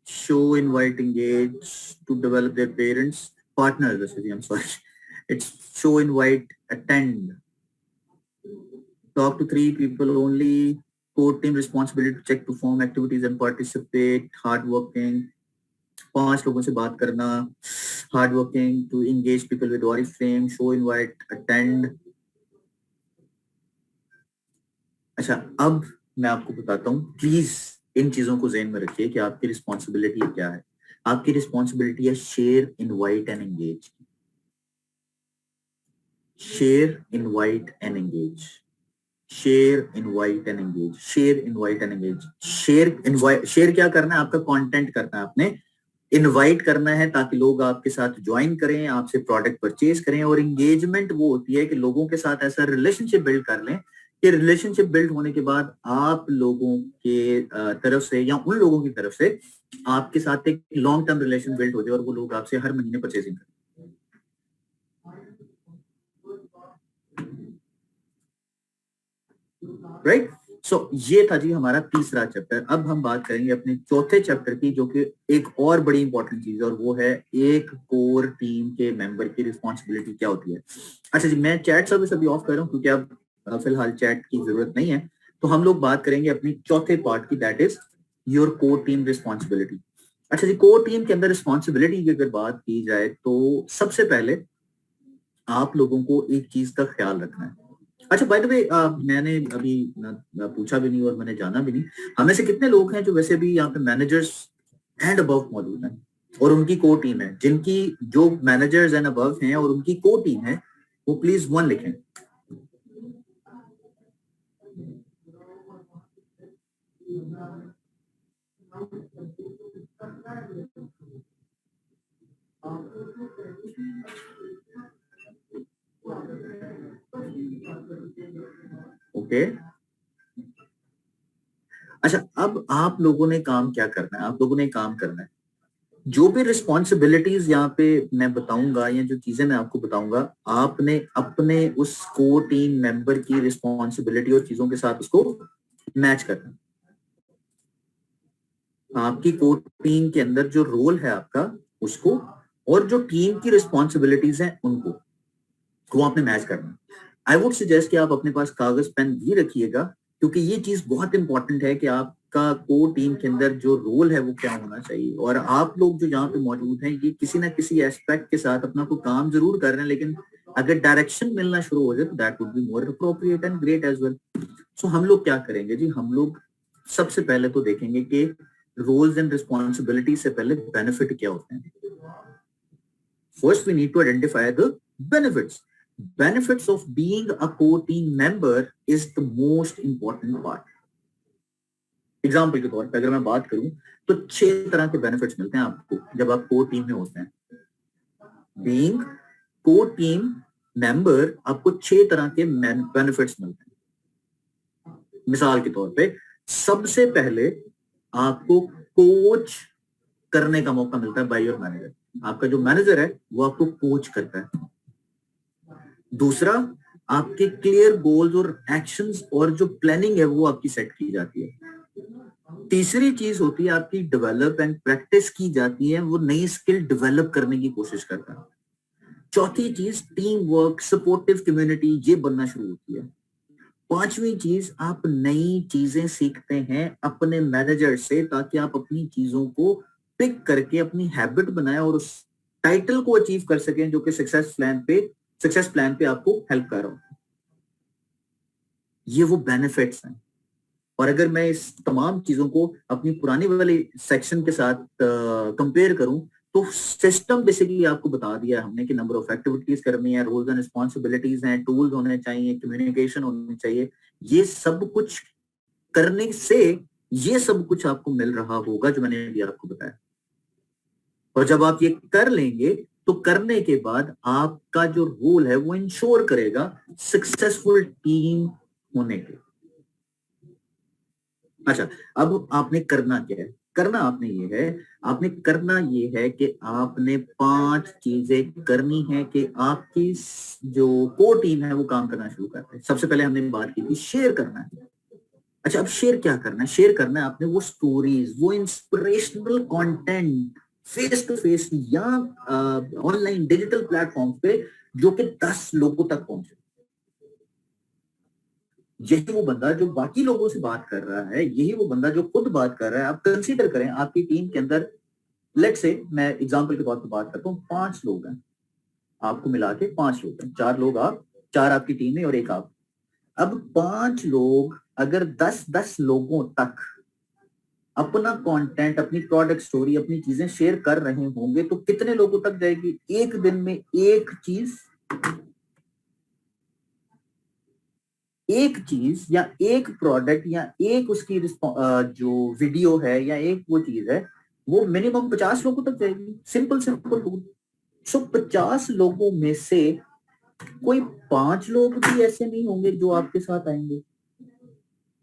show, invite, engage, to develop their parents, partners, I'm sorry. It's show, invite, attend. Talk to 3 people only. Core team responsibility to check, perform activities and participate. Hardworking. 5 लोगों से बात करना. Hardworking, to engage people with Oriflame. Show, invite, attend. अच्छा अब मैं आपको बताता हूँ, प्लीज इन चीजों को ज़हन में रखिए कि आपकी रिस्पॉन्सिबिलिटी क्या है। आपकी रिस्पॉन्सिबिलिटी है share, invite and engage. Share, invite and engage, share, invite and engage, share, invite and engage. Share, invite, share क्या करना है? आपका कंटेंट करना है आपने, इनवाइट करना है ताकि लोग आपके साथ ज्वाइन करें, आपसे प्रोडक्ट परचेज करें, और एंगेजमेंट वो होती है कि लोगों के साथ ऐसा रिलेशनशिप बिल्ड कर लें कि रिलेशनशिप बिल्ड होने के बाद आप लोगों के तरफ से या उन लोगों की तरफ से आपके साथ एक लॉन्ग टर्म रिलेशन बिल्ड हो जाए और वो लोग आपसे हर महीने परचेजिंग करें। राइट? सो ये था जी हमारा तीसरा चैप्टर। अब हम बात करेंगे अपने चौथे चैप्टर की, जो कि एक और बड़ी इंपॉर्टेंट चीज है, और वो है एक कोर टीम के मेंबर की रिस्पॉन्सिबिलिटी क्या होती है। अच्छा जी मैं चैट सर्विस अभी ऑफ कर रहा हूँ क्योंकि अब फिलहाल चैट की जरूरत नहीं है। तो हम लोग बात करेंगे अपनी चौथे पार्ट की, that is your core team responsibility. अच्छा जी कोर टीम के अंदर रिस्पॉन्सिबिलिटी की अगर बात की जाए तो सबसे पहले आप लोगों को एक चीज का ख्याल रखना है। अच्छा बाय द वे मैंने अभी पूछा भी नहीं और मैंने जाना भी नहीं, हमें से कितने लोग हैं जो वैसे भी यहाँ पे मैनेजर्स एंड अबव मौजूद हैं और उनकी को टीम है, जिनकी जो मैनेजर्स एंड अबव हैं और उनकी को टीम है वो प्लीज 1 लिखें। ओके अच्छा अब आप लोगों ने काम क्या करना है? आप लोगों ने काम करना है जो भी रिस्पॉन्सिबिलिटीज यहाँ पे मैं बताऊंगा या जो चीजें मैं आपको बताऊंगा, आपने अपने उस कोर टीम मेंबर की रिस्पॉन्सिबिलिटी और चीजों के साथ उसको मैच करना। आपकी कोर टीम के अंदर जो रोल है आपका उसको और जो टीम की रिस्पॉन्सिबिलिटीज हैं उनको आपने मैच करना। आई वुड सजेस्ट कि आप अपने पास कागज पेन भी रखिएगा क्योंकि ये चीज बहुत इंपॉर्टेंट है कि आपका कोर टीम के अंदर जो रोल है वो क्या होना चाहिए, और आप लोग जो जहाँ पे मौजूद हैं ये किसी ना किसी एस्पेक्ट के साथ अपना कोई काम जरूर कर रहे हैं, लेकिन अगर डायरेक्शन मिलना शुरू हो जाए तो that would be more appropriate and great as well. So हम लोग क्या करेंगे जी, हम लोग सबसे पहले तो देखेंगे कि रोल्स एंड रिस्पॉन्सिबिलिटी से पहले बेनिफिट क्या होते हैं। First we need to identify the benefits. Benefits of being a core team member is the most important part. Example के तौर पे अगर मैं बात करूं तो 6 तरह के बेनिफिट्स मिलते हैं आपको जब आप कोर टीम में होते हैं। बीइंग कोर टीम मेंबर आपको 6 तरह के बेनिफिट्स मिलते हैं। मिसाल के तौर पे सबसे पहले आपको कोच करने का मौका मिलता है बाय योर मैनेजर। आपका जो मैनेजर है वो आपको कोच करता है। दूसरा, आपके क्लियर गोल्स और एक्शंस और जो प्लानिंग है वो आपकी सेट की जाती है। तीसरी चीज होती है आपकी डेवलप एंड प्रैक्टिस की जाती है, वो नई स्किल डेवलप करने की कोशिश करता है। चौथी चीज टीम वर्क, सपोर्टिव कम्युनिटी, ये बनना शुरू होती है। पांचवी चीज, आप नई चीजें सीखते हैं अपने मैनेजर से ताकि आप अपनी चीजों को पिक करके अपनी हैबिट बनाए और उस टाइटल को अचीव कर सकें जो कि सक्सेस प्लान पे आपको हेल्प कर रहा हूं। ये वो बेनिफिट्स हैं। और अगर मैं इस तमाम चीजों को अपनी पुरानी वाली सेक्शन के साथ कंपेयर करूं तो सिस्टम बेसिकली आपको बता दिया हमने कि नंबर ऑफ एक्टिविटीज करनी है, रोल्स एंड रिस्पॉन्सिबिलिटीज हैं, टूल्स होने चाहिए, कम्युनिकेशन होनी चाहिए। ये सब कुछ करने से ये सब कुछ आपको मिल रहा होगा जो मैंने अभी आपको बताया। और जब आप ये कर लेंगे तो करने के बाद आपका जो रोल है वो इंश्योर करेगा सक्सेसफुल टीम होने के। अच्छा, अब आपने करना क्या है? आपने करना ये है कि आपने 5 चीजें करनी है कि आपकी जो कोर टीम है वो काम करना शुरू करते हैं। सबसे पहले हमने बात की थी शेयर करना है। अच्छा, अब शेयर क्या करना है? शेयर करना है आपने वो स्टोरीज, वो inspirational content face to face या ऑनलाइन डिजिटल प्लेटफॉर्म पे जो कि 10 लोगों तक पहुंचे। यही वो बंदा जो बाकी लोगों से बात कर रहा है, यही वो बंदा जो खुद बात कर रहा है। आप कंसीडर करें आपकी टीम के अंदर, लेट्स से मैं एग्जांपल के तौर पर बात करता हूँ, 5 लोग हैं, आपको मिला के 5 लोग हैं, 4 लोग आप, 4 आपकी टीम है और 1 आप। अब 5 लोग अगर 10-10 लोगों तक अपना कंटेंट, अपनी प्रोडक्ट स्टोरी, अपनी चीजें शेयर कर रहे होंगे तो कितने लोगों तक जाएगी? एक दिन में एक चीज या एक प्रोडक्ट या एक उसकी जो वीडियो है या एक वो चीज है वो मिनिमम 50 लोगों तक जाएगी। Simple rule. सो 50 लोगों में से कोई 5 लोग भी ऐसे नहीं होंगे जो आपके साथ आएंगे।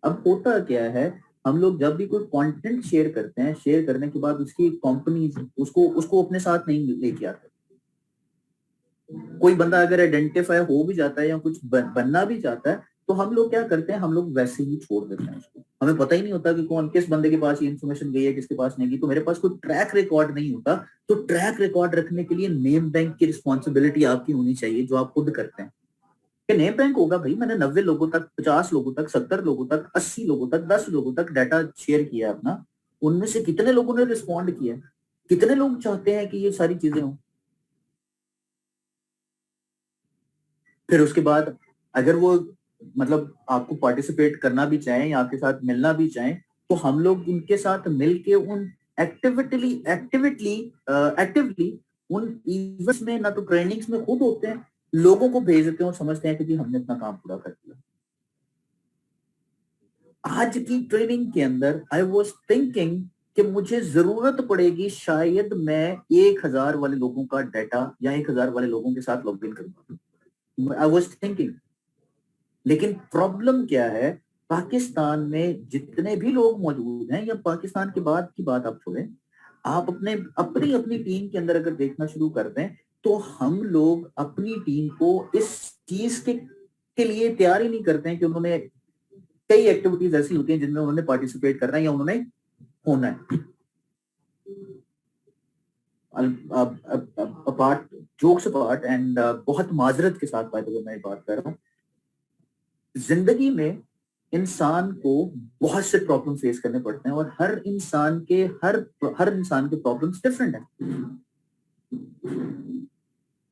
अब होता क्या है, हम लोग जब भी कोई कंटेंट शेयर करते हैं, शेयर करने के बाद उसकी कंपनी उसको अपने साथ नहीं लेके आते। कोई बंदा अगर आइडेंटिफाई हो भी जाता है या कुछ बनना भी चाहता है तो हम लोग क्या करते हैं, हम लोग वैसे ही छोड़ देते हैं उसको। हमें पता ही नहीं होता कि कौन किस बंदे के पास ये इन्फॉर्मेशन गई है, किसके पास नहीं गई। तो मेरे पास कोई ट्रैक रिकॉर्ड नहीं होता। तो ट्रैक रिकॉर्ड रखने के लिए नेम बैंक की रिस्पॉन्सिबिलिटी आपकी होनी चाहिए जो आप खुद करते हैं। कि नेम बैंक होगा भाई, मैंने 90 लोगों तक, 50 लोगों तक, 70 लोगों तक, 80 लोगों तक, 10 लोगों तक डाटा शेयर किया अपना। उनमें से कितने लोगों ने रिस्पॉन्ड किया, कितने लोग चाहते हैं कि ये सारी चीजें हों। फिर उसके बाद अगर वो मतलब आपको पार्टिसिपेट करना भी चाहें या आपके साथ मिलना भी चाहें तो हम लोग उनके साथ मिलके उन एक्टिवली उन इवेंट्स में, ना तो ट्रेनिंग्स में खुद होते हैं, लोगों को भेज देते हैं और समझते हैं कि जी हमने अपना काम पूरा कर दिया। आज की ट्रेनिंग के अंदर आई वॉज थिंकिंग कि मुझे जरूरत पड़ेगी शायद मैं 1000 वाले लोगों का डाटा या 1000 वाले लोगों के साथ लॉग इन करूंगा। आई वॉज थिंकिंग, लेकिन प्रॉब्लम क्या है, पाकिस्तान में जितने भी लोग मौजूद हैं या पाकिस्तान के बाद की बात आप छोड़ें, आप अपनी टीम के अंदर अगर देखना शुरू कर दें तो हम लोग अपनी टीम को इस चीज के लिए तैयार ही नहीं करते हैं कि उन्होंने कई एक्टिविटीज ऐसी होती हैं जिनमें उन्होंने पार्टिसिपेट करना है या उन्होंने होना है। अपार्ट जोक्स अपार्ट एंड बहुत माजरत के साथ बात कर रहा हूँ, जिंदगी में इंसान को बहुत से प्रॉब्लम फेस करने पड़ते हैं और हर इंसान के प्रॉब्लम्स डिफरेंट है।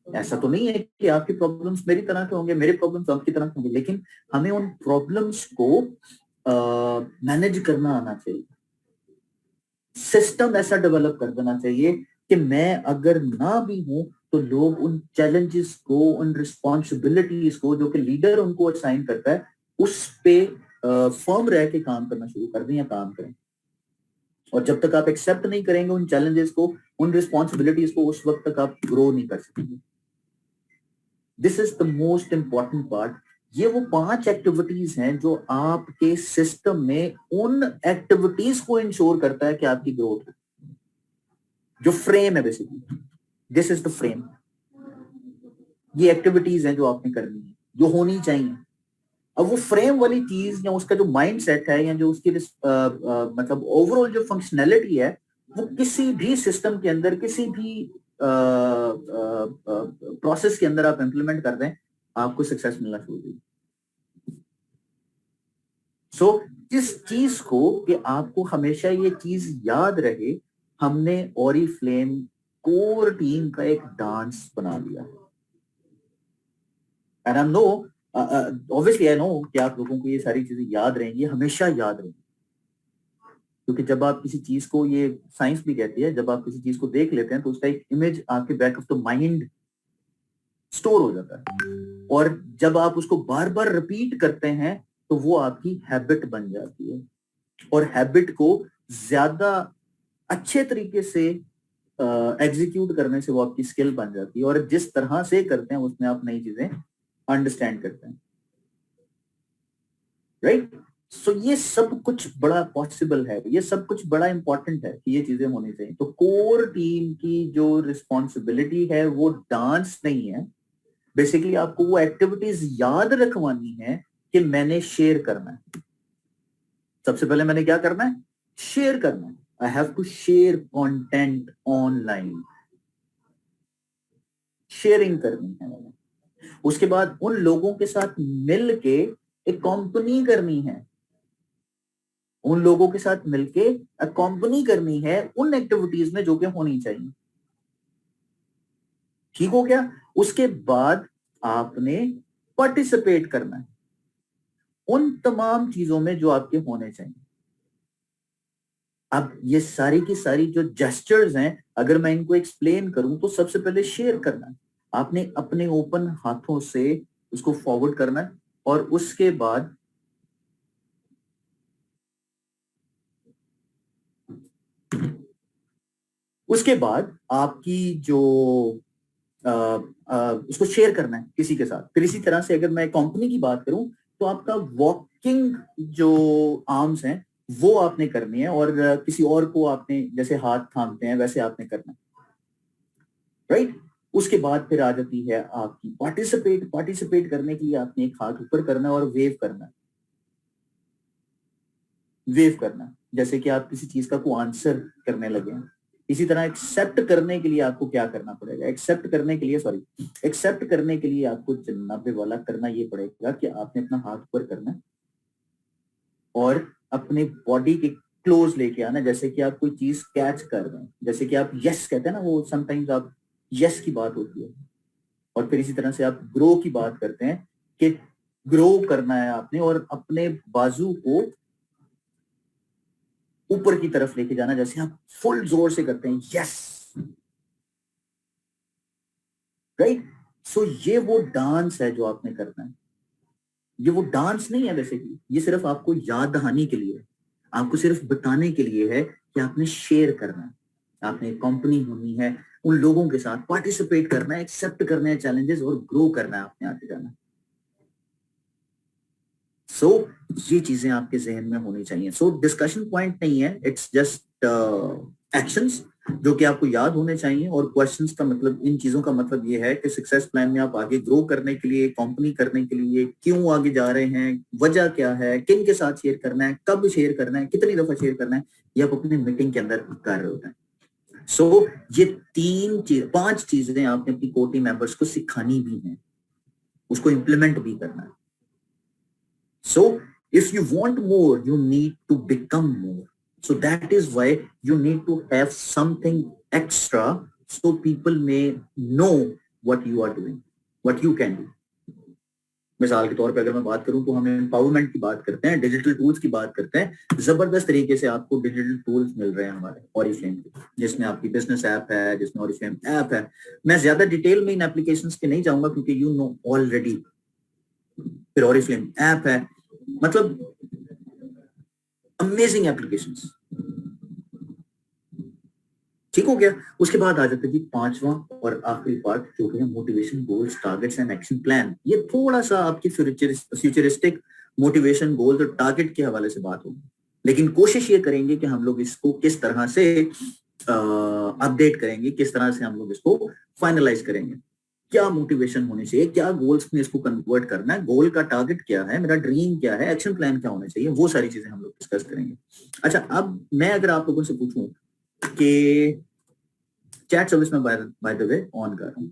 ऐसा तो नहीं है कि आपकी प्रॉब्लम्स मेरी तरह के होंगे, मेरे प्रॉब्लम्स आपकी तरह के होंगे, लेकिन हमें उन प्रॉब्लम्स को मैनेज करना आना चाहिए। सिस्टम ऐसा डेवलप कर देना चाहिए कि मैं अगर ना भी हूं तो लोग उन चैलेंजेस को, उन रिस्पॉन्सिबिलिटीज को जो कि लीडर उनको असाइन करता है, उस पे फर्म रह के काम करना शुरू कर दें या काम करें। और जब तक आप एक्सेप्ट नहीं करेंगे उन चैलेंजेस को, उन रिस्पॉन्सिबिलिटीज को, उस वक्त तक आप ग्रो नहीं कर सकेंगे। This is the most important part. ये वो 5 एक्टिविटीज हैं जो आपके सिस्टम में उन एक्टिविटीज को इंश्योर करता है कि आपकी ग्रोथ हो। जो फ्रेम है basically, this is the frame. ये एक्टिविटीज हैं जो आपने करनी है, जो होनी चाहिए। अब वो फ्रेम वाली चीज या उसका जो माइंड सेट है या जो उसकी मतलब ओवरऑल जो फंक्शनैलिटी है, वो किसी भी सिस्टम के अंदर, किसी भी प्रोसेस के अंदर आप इंप्लीमेंट कर दें, आपको सक्सेस मिलना शुरू होगी। सो इस चीज को कि आपको हमेशा ये चीज याद रहे, हमने ओरिफ्लेम कोर टीम का एक डांस बना दिया। And I know, obviously I know कि आप लोगों को ये सारी चीजें याद रहेंगी, हमेशा याद रहेंगी, क्योंकि जब आप किसी चीज को, ये साइंस भी कहती है, जब आप किसी चीज को देख लेते हैं तो उसका एक इमेज आपके back of the mind store हो जाता है, और जब आप उसको बार बार रिपीट करते हैं तो वो आपकी हैबिट बन जाती है, और हैबिट को ज्यादा अच्छे तरीके से एग्जीक्यूट करने से वो आपकी स्किल बन जाती है, और जिस तरह से करते हैं उसमें आप नई चीजें अंडरस्टैंड करते हैं, राइट? सो ये सब कुछ बड़ा पॉसिबल है, ये सब कुछ बड़ा इंपॉर्टेंट है कि ये चीजें होनी चाहिए। तो कोर टीम की जो रिस्पॉन्सिबिलिटी है वो डांस नहीं है, बेसिकली आपको वो एक्टिविटीज याद रखवानी है कि मैंने शेयर करना है। सबसे पहले मैंने क्या करना है? शेयर करना है। I have to share content online, sharing करनी है मैंने। उसके बाद उन लोगों के साथ मिल के एक कंपनी करनी है, उन लोगों के साथ मिलके कंपनी करनी है उन एक्टिविटीज में जो कि होनी चाहिए। ठीक हो गया? उसके बाद आपने पार्टिसिपेट करना है उन तमाम चीजों में जो आपके होने चाहिए। अब ये सारी की सारी जो जेस्चर्स हैं, अगर मैं इनको एक्सप्लेन करूं तो सबसे पहले शेयर करना है, आपने अपने ओपन हाथों से उसको फॉरवर्ड करना है, और उसके बाद आपकी जो उसको शेयर करना है किसी के साथ। फिर इसी तरह से अगर मैं कंपनी की बात करूं तो आपका वॉकिंग जो आर्म्स हैं वो आपने करनी है, और किसी और को आपने जैसे हाथ थामते हैं वैसे आपने करना है, राइट? उसके बाद फिर आ जाती है आपकी पार्टिसिपेट करने के लिए आपने एक हाथ ऊपर करना है और वेव करना है, जैसे कि आप किसी चीज का को आंसर करने लगे हैं। इसी तरह एक्सेप्ट करने के लिए आपको क्या करना पड़ेगा? एक्सेप्ट करने के लिए आपको जन्नबे वाला करना ये पड़ेगा कि आपने अपना हाथ ऊपर करना है और अपने बॉडी के क्लोज लेके आना, जैसे कि आप कोई चीज कैच कर रहे हैं, जैसे कि आप यस कहते हैं ना, वो समटाइम्स आप यस की बात होती है। और फिर इसी तरह से आप ग्रो की बात करते हैं कि ग्रो करना है आपने, और अपने बाजू को ऊपर की तरफ लेके जाना, जैसे आप फुल जोर से करते हैं यस, राइट? सो ये वो डांस है जो आपने करना है। ये वो डांस नहीं है बेसिकली, ये सिर्फ आपको याद दहानी के लिए, आपको सिर्फ बताने के लिए है कि आपने शेयर करना है, आपने कंपनी होनी है, उन लोगों के साथ पार्टिसिपेट करना है, एक्सेप्ट करना है चैलेंजेस और ग्रो करना है, आपने आगे जाना है। सो ये चीजें आपके जहन में होनी चाहिए। सो डिस्कशन पॉइंट नहीं है, इट्स जस्ट एक्शंस जो कि आपको याद होने चाहिए। और क्वेश्चंस का मतलब, इन चीजों का मतलब ये है कि सक्सेस प्लान में आप आगे ग्रो करने के लिए, कंपनी करने के लिए क्यों आगे जा रहे हैं, वजह क्या है, किन के साथ शेयर करना है, कब शेयर करना है, कितनी दफा शेयर करना है, ये आप अपने मीटिंग के अंदर कर रहे होते हैं। सो ये 5 चीजें आपने अपनी कोर टीम मेंबर्स को सिखानी भी है, उसको इंप्लीमेंट भी करना है। सो If you want more, you need to become more. So that is why you need to have something extra so people may know what you are doing, what you can do. मिसाल के तौर पे अगर मैं बात करूं तो हम एम्पावरमेंट की बात करते हैं, डिजिटल टूल्स की बात करते हैं. जबरदस्त तरीके से आपको डिजिटल टूल्स मिल रहे हैं हमारे ऑरिफ्लेम के, जिसमें आपकी बिजनेस ऐप है, जिसमें ऑरिफ्लेम ऐप है. मैं ज्यादा डिटेल में इन एप्लीकेशंस के नहीं जाऊंगा क्योंकि यू नो ऑलरेडी. फिर ऑरिफ्लेम ऐप है, मतलब अमेजिंग एप्लीकेशंस. ठीक हो गया. उसके बाद आ जाता है जी पांचवा और आखिरी पार्ट जो है motivation goals, targets and action plan. ये थोड़ा सा आपकी फ्यूचरिस्टिक मोटिवेशन गोल्स और टारगेट के हवाले से बात होगी, लेकिन कोशिश ये करेंगे कि हम लोग इसको किस तरह से अपडेट करेंगे, किस तरह से हम लोग इसको फाइनलाइज करेंगे, क्या मोटिवेशन होनी चाहिए, क्या गोल्स में इसको कन्वर्ट करना है, गोल का टारगेट क्या है, मेरा ड्रीम क्या है, एक्शन प्लान क्या होना चाहिए, वो सारी चीजें हम लोग डिस्कस करेंगे. अच्छा, अब मैं अगर आप लोगों से पूछूं कि चैट सर्विस में बाय द वे ऑन कर रहा हूँ.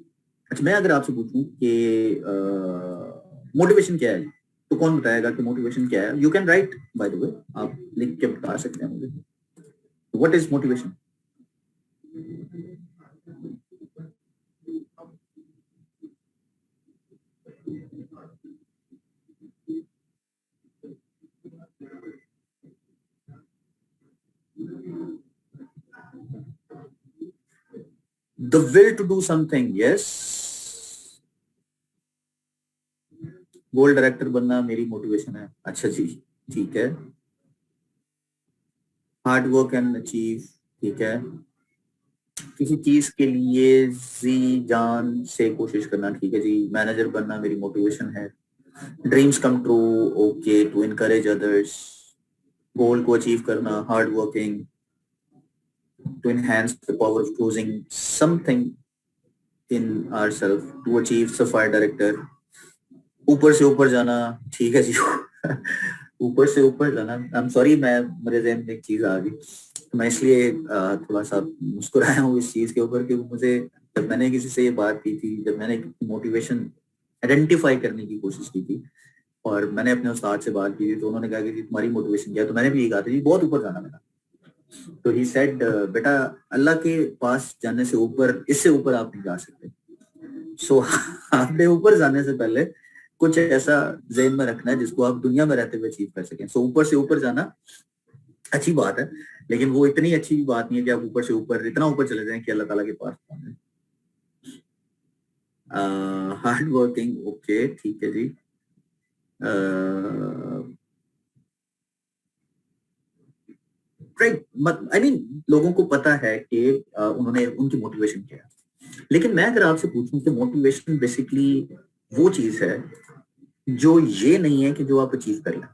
अच्छा, मैं अगर आपसे पूछूं कि मोटिवेशन क्या है, तो कौन बताएगा कि मोटिवेशन क्या है? You can write bye the वे, आप लिख के बता सकते हैं मुझे. What is motivation? The will to do something, yes. Goal director बनना मेरी मोटिवेशन है. अच्छा जी, ठीक है. हार्ड वर्क एंड अचीव, ठीक है. किसी चीज के लिए जी जान से कोशिश करना, ठीक है जी. मैनेजर बनना मेरी मोटिवेशन है. Dreams come true, okay. To encourage others, goal को अचीव करना, hard working, to enhance the power of choosing something in ourselves, to achieve sapphire director. ऊपर से ऊपर जाना, ठीक है जी. ऊपर से ऊपर जाना. आई एम सॉरी, मेरे ज़हन में एक चीज आ गई, तो मैं इसलिए थोड़ा सा मुस्कुराया हूँ इस चीज के ऊपर कि मुझे, जब मैंने किसी से ये बात की थी, जब मैंने मोटिवेशन आइडेंटिफाई करने की कोशिश की थी और मैंने अपने उस्ताद से बात की थी, तो उन्होंने कहा कि तुम्हारी मोटिवेशन क्या है, तो मैंने भी ये कहा था जी बहुत ऊपर जाना मेरा. तो ही सेड, बेटा अल्लाह के पास जाने से ऊपर, इससे ऊपर आप नहीं जा सकते. सो आपने ऊपर जाने से पहले कुछ ऐसा ज़हन में रखना है जिसको आप दुनिया में रहते हुए अचीव कर सकें. सो ऊपर से ऊपर जाना अच्छी बात है, लेकिन वो इतनी अच्छी बात नहीं है कि आप ऊपर से ऊपर इतना ऊपर चले जाएं कि अल्लाह ताला के पास पहुंचे. हार्ड वर्किंग, ओके, ठीक है जी. आई मीन लोगों को पता है कि उन्होंने उनकी मोटिवेशन क्या है, लेकिन मैं अगर आपसे पूछूं कि मोटिवेशन बेसिकली वो चीज है जो ये नहीं है कि जो आप अचीव कर लें.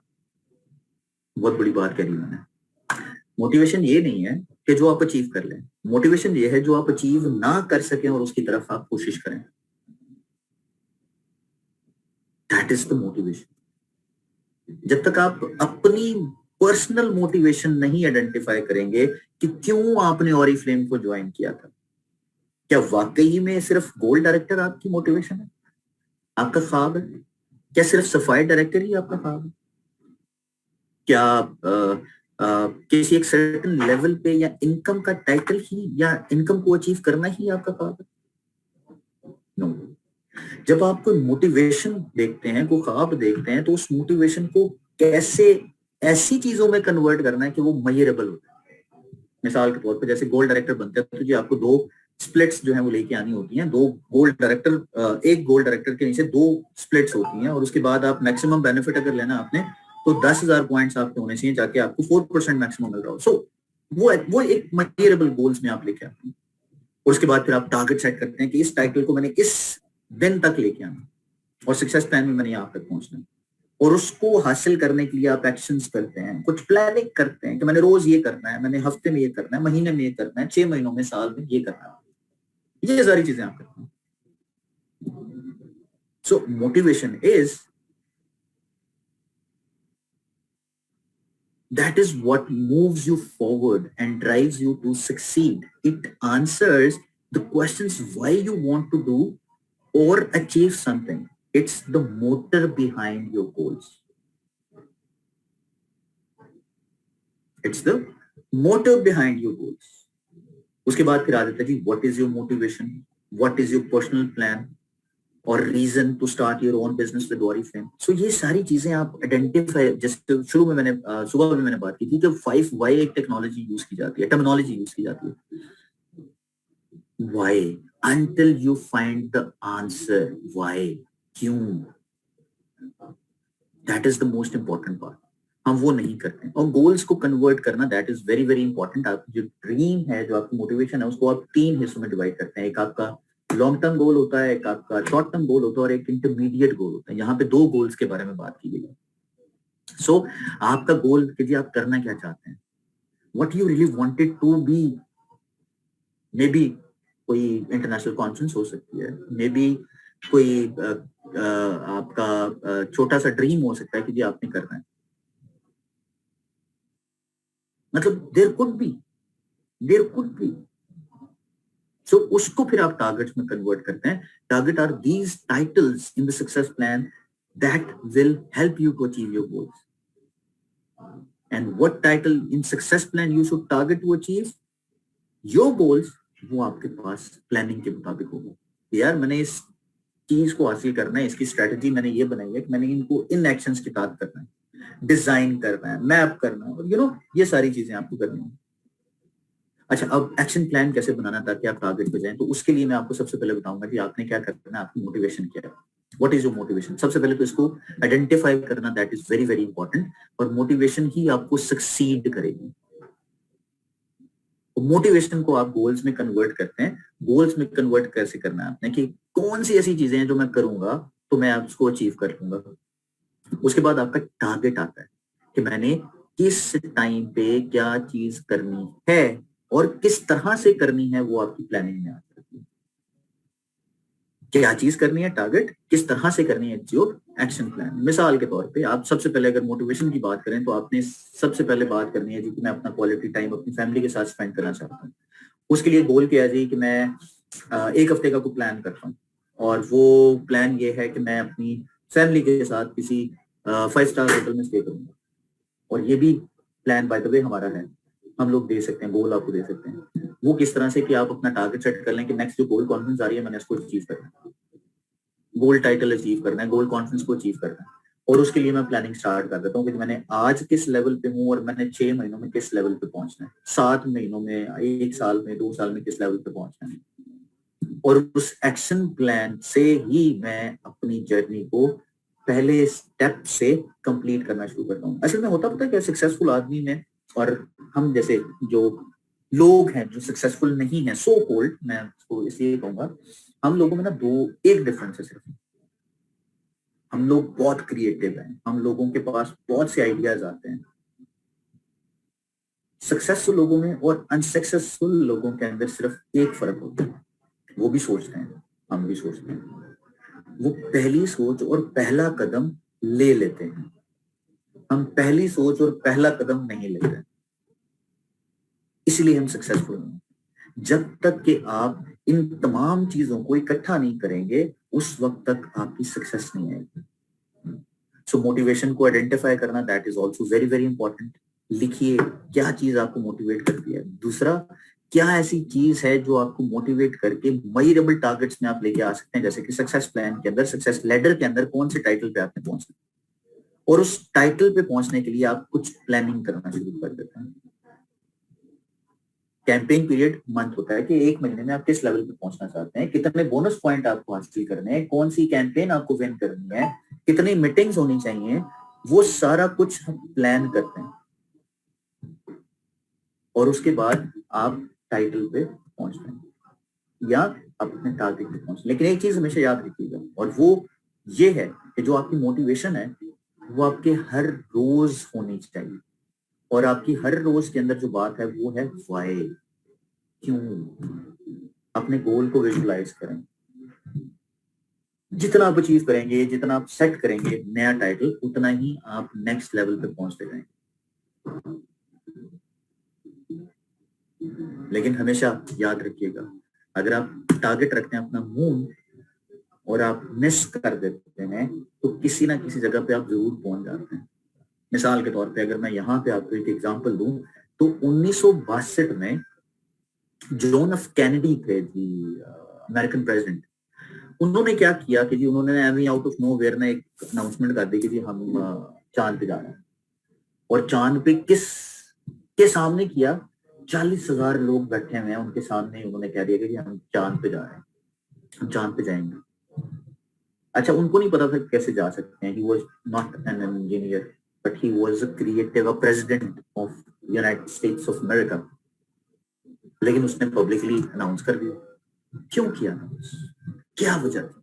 बहुत बड़ी बात करी मैंने. मोटिवेशन ये नहीं है कि जो आप अचीव कर लें. मोटिवेशन ये है जो आप अचीव ना कर सकें और उसकी तरफ आप कोशिश करें. That is the motivation. जब तक आप अपनी पर्सनल मोटिवेशन नहीं आइडेंटिफाई करेंगे कि क्यों आपने ऑरिफ्लेम को ज्वाइन किया था, क्या वाकई में सिर्फ गोल डायरेक्टर आपकी मोटिवेशन है, आपका ख्वाब है? क्या सिर्फ सफायर डायरेक्टर ही आपका ख्वाब है? क्या किसी एक सर्टेन लेवल पे या इनकम का टाइटल ही या इनकम को अचीव करना ही आपका ख्वाब है? नो. जब आप कोई मोटिवेशन देखते हैं, कोई ख्वाब देखते हैं, तो उस मोटिवेशन को कैसे ऐसी चीजों में कन्वर्ट करना है कि वो मेजरेबल हो. मिसाल के तौर पे जैसे गोल डायरेक्टर बनते हैं तो जी आपको 2 स्प्लिट्स जो है वो लेके आनी होती हैं. 2 गोल डायरेक्टर, एक गोल डायरेक्टर के नीचे 2 स्प्लिट्स होती हैं, और उसके बाद आप मैक्सिमम बेनिफिट अगर लेना आपने तो 10,000 पॉइंट्स आपके होने चाहिए जाके आपको 4% मैक्सिमम मिल रहा हो. सो वो एक मेजरेबल गोल्स में आप लेके आते हैं, और उसके बाद फिर आप टारगेट सेट करते हैं कि इस टाइटल को मैंने इस दिन तक लेके आना और सक्सेस प्लान में मैंने यहाँ तक पहुंचना, और उसको हासिल करने के लिए आप एक्शंस करते हैं, कुछ प्लानिंग करते हैं कि मैंने रोज ये करना है, मैंने हफ्ते में ये करना है, महीने में ये करना है, 6 महीनों में, साल में ये करना है. ये सारी चीजें आप करते हैं. सो motivation is that is what moves you forward and drives you to succeed. It answers the questions why you want to do or achieve something. It's the motor behind your goals. It's the motive behind your goals. उसके बाद फिर आ जाता है जी what is your motivation, what is your personal plan और reason to start your own business with Oriflame. So ये सारी चीजें आप आइडेंटिफाई, जैसे शुरू में मैंने सुबह भी मैंने बात की थी, जब 5 वाई एक टेक्नोलॉजी यूज की जाती है, टर्मिनोलॉजी यूज की जाती है। Why, until you find the answer why, क्यों, that is the most important part। हम वो नहीं करते हैं। और गोल्स को कन्वर्ट करना that is very very important. आप जो ड्रीम है, जो आपकी मोटिवेशन है, उसको आप 3 हिस्सों में डिवाइड करते हैं। एक आपका लॉन्ग टर्म गोल होता है, एक आपका शॉर्ट टर्म गोल होता है और एक इंटरमीडिएट गोल होता है। यहाँ पे 2 गोल्स के बारे में बात की गई है। सो आपका गोल कि जी आप करना क्या चाहते हैं, what you really wanted to be. Maybe कोई इंटरनेशनल कॉन्फ्रेंस हो सकती है, मे बी कोई आपका छोटा सा ड्रीम हो सकता है कि जी आपने करना है। मतलब देयर कुड बी। सो उसको फिर आप टारगेट्स में कन्वर्ट करते हैं। Target are these titles in the success plan that will help you to achieve your goals. And what title in success plan you should target to achieve your goals, वो आपके पास planning के मुताबिक होगा। यार मैंने इस चीज को हासिल करना है, इसकी स्ट्रेटजी मैंने ये बनाई है कि मैंने इनको इन एक्शंस के तहत करना है, डिजाइन करना है, मैप करना है, और ये सारी चीजें आपको करनी है। अच्छा, अब एक्शन प्लान कैसे बनाना ताकि आप टारगेट पे जाएं, तो उसके लिए मैं आपको सबसे पहले बताऊंगा कि आपने क्या करना है, आपकी मोटिवेशन क्या है, व्हाट इज योर मोटिवेशन। सबसे पहले तो इसको आइडेंटिफाई करना that is very very important. और मोटिवेशन ही आपको सक्सीड करेगी। मोटिवेशन को आप गोल्स में कन्वर्ट करते हैं। गोल्स में कन्वर्ट कैसे करना है आपने, कि कौन सी ऐसी चीजें हैं जो मैं करूंगा तो मैं उसको अचीव कर लूंगा। उसके बाद आपका टारगेट आता है कि मैंने किस टाइम पे क्या चीज करनी है और किस तरह से करनी है, वो आपकी प्लानिंग में आता है। क्या चीज करनी है, टारगेट, किस तरह से करनी है, जो एक्शन प्लान। मिसाल के तौर पे आप सबसे पहले अगर मोटिवेशन की बात करें तो आपने सबसे पहले बात करनी है जी कि मैं अपना क्वालिटी टाइम अपनी फैमिली के साथ स्पेंड करना चाहता हूँ। उसके लिए गोल क्या है जी कि मैं 1 हफ्ते का को प्लान करता हूँ, और वो प्लान ये है कि मैं अपनी फैमिली के साथ किसी 5 स्टार होटल में स्टे करूंगा। और ये भी प्लान बाय द वे हमारा है, हम लोग दे सकते हैं, गोल आपको दे सकते हैं। वो किस तरह से कि आप अपना टारगेट सेट कर लें कि नेक्स्ट जो गोल कॉन्फ्रेंस आ रही है मैंने इसको अचीव करना है, गोल टाइटल अचीव करना है, गोल कॉन्फ्रेंस को अचीव करना है। और उसके लिए मैं प्लानिंग स्टार्ट कर देता हूँ कि मैंने आज किस लेवल पे हूँ और मैंने 6 महीनों में किस लेवल पे पहुंचना है, 7 महीनों में, 1 साल में, 2 साल में किस लेवल पे पहुंचना है। और उस एक्शन प्लान से ही मैं अपनी जर्नी को पहले स्टेप से कंप्लीट करना शुरू करता हूँ। असल में होता पता है क्या, सक्सेसफुल आदमी में और हम जैसे जो लोग हैं जो सक्सेसफुल नहीं है, सो कॉल्ड, मैं उसको इसलिए कहूंगा, हम लोगों में ना एक डिफरेंस है सिर्फ, हम लोग बहुत क्रिएटिव हैं, हम लोगों के पास बहुत से आइडियाज आते हैं। सक्सेसफुल लोगों में और अनसक्सेसफुल लोगों के अंदर सिर्फ एक फर्क होता है, वो भी सोचते हैं, हम भी सोचते हैं, वो पहली सोच और पहला कदम ले लेते हैं। हम पहली सोच और पहला कदम नहीं लेते, इसलिए हम सक्सेसफुल नहीं। जब तक कि आप इन तमाम चीजों को इकट्ठा नहीं करेंगे, उस वक्त तक आपकी सक्सेस नहीं आएगी। सो मोटिवेशन को आइडेंटिफाई करना that is also very very important. लिखिए क्या चीज आपको मोटिवेट करती है। दूसरा, क्या ऐसी चीज है जो आपको मोटिवेट करके मेजरेबल टारगेट्स में आप लेके आ सकते हैं, जैसे कि सक्सेस प्लान के अंदर, सक्सेस लेडर के अंदर कौन से टाइटल पे आपने पहुंचना, और उस टाइटल पे पहुंचने के लिए आप कुछ प्लानिंग करना शुरू कर देते हैं। कैंपेन पीरियड मंथ होता है कि 1 महीने में आप किस लेवल पे पहुंचना चाहते हैं, कितने बोनस पॉइंट आपको हासिल करने हैं, कौन सी कैंपेन आपको विन करनी है, कितनी मीटिंग्स होनी चाहिए, वो सारा कुछ हम प्लान करते हैं। और उसके बाद आप टाइटल पे पहुंचते हैं या आप अपने टारगेट पे पहुंचते हैं। लेकिन एक चीज हमेशा याद रखिएगा, और वो ये है कि जो आपकी मोटिवेशन है वो आपके हर रोज होनी चाहिए, और आपकी हर रोज के अंदर जो बात है वो है व्हाई, क्यों। अपने गोल को विजुलाइज करें, जितना आप अचीव करेंगे, जितना आप सेट करेंगे नया टाइटल, उतना ही आप नेक्स्ट लेवल पे पहुंचते जाएंगे। लेकिन हमेशा याद रखिएगा, अगर आप टारगेट रखते हैं अपना मून और आप मिस कर देते हैं, तो किसी ना किसी जगह पे आप जरूर पहुंच जाते हैं। मिसाल के तौर पे अगर मैं यहाँ पे आपको एक एग्जांपल दूं तो 1962 में जॉन एफ कैनेडी थे जी, अमेरिकन प्रेसिडेंट। उन्होंने क्या किया कि जी उन्होंने एवरी आउट ऑफ नोवेयर ने एक अनाउंसमेंट कर दी कि जी हम चांद पे जा रहे हैं। और चांद पे किस के सामने किया? 40,000 लोग बैठे हुए हैं उनके सामने, उन्होंने कह दिया कि जी हम चांद पे जा रहे हैं, हम चांद पे जाएंगे। अच्छा, उनको नहीं पता था कैसे जा सकते हैं। He was not an engineer but he was a creative, a president of United states of America. लेकिन उसने पब्लिकली अनाउंस कर दिया। क्यों किया अनाउंस? क्या वजह थी?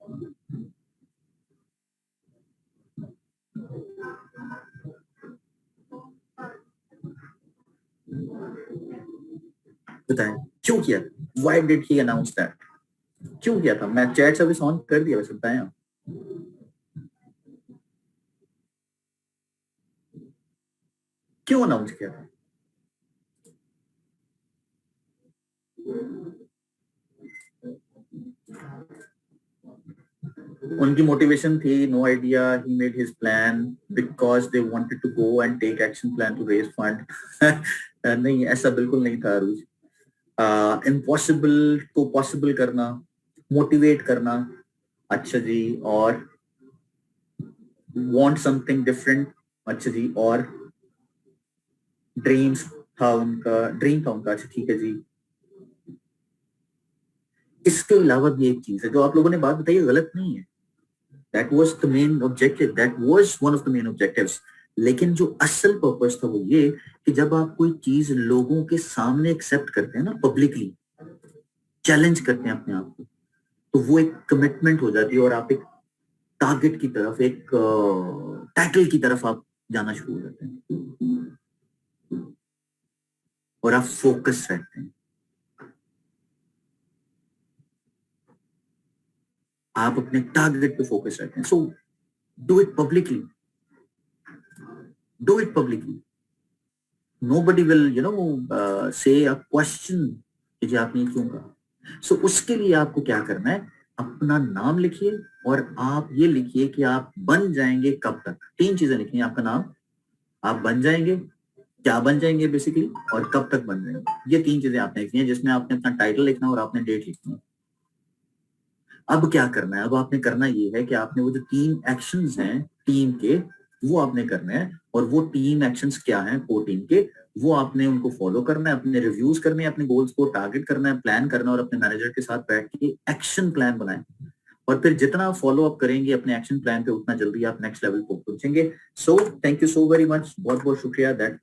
बताएं क्यों किया? Why did he announce that? क्यों किया था? मैं चैट सर्विस ऑन कर दिया, वैसे बताएं आप। क्यों अनाउंस किया था? उनकी मोटिवेशन थी, no idea, he made his plan because they wanted to go and take action plan to raise fund. नहीं, ऐसा बिल्कुल नहीं था अरूज। इम्पॉसिबल को पॉसिबल करना, मोटिवेट करना, अच्छा जी, और वांट समथिंग डिफरेंट, अच्छा जी, और ड्रीम था उनका, अच्छा ठीक है जी। इसके अलावा भी एक चीज है जो आप लोगों ने बात बताई, गलत नहीं है। That was the main objective, that was one of the main objectives. लेकिन जो असल पर्पस था वो ये कि जब आप कोई चीज लोगों के सामने एक्सेप्ट करते हैं ना, पब्लिकली चैलेंज करते हैं अपने आप को, तो वो एक कमिटमेंट हो जाती है और आप एक टारगेट की तरफ, एक टाइटल की तरफ आप जाना शुरू हो जाते हैं और आप फोकस रहते हैं। आप अपने टारगेट पे फोकस रहते हैं। So do it publicly, do it publicly. nobody will say a question कि जी आपने क्यों कहा। सो उसके लिए आपको क्या करना है? अपना नाम लिखिए और आप ये लिखिए कि आप बन जाएंगे कब तक। 3 चीजें लिखनी है। आपका नाम, आप बन जाएंगे, क्या बन जाएंगे बेसिकली, और कब तक बन जाएंगे। ये 3 चीजें आपने लिखनी है, जिसमें आपने अपना टाइटल लिखना और आपने डेट लिखनी है। अब क्या करना है? अब आपने करना ये है कि आपने वो जो 3 एक्शंस हैं टीम के, वो आपने करने हैं। और वो 3 एक्शंस क्या हैं कोर टीम के, वो आपने उनको फॉलो करना है, अपने रिव्यूज करने हैं, अपने गोल्स को टारगेट करना है, प्लान करना है और अपने मैनेजर के साथ बैठ के एक्शन प्लान बनाएं। और फिर जितना फॉलो अप करेंगे अपने एक्शन प्लान पे, उतना जल्दी आप नेक्स्ट लेवल को पहुंचेंगे। So thank you so very much, बहुत बहुत शुक्रिया। दैट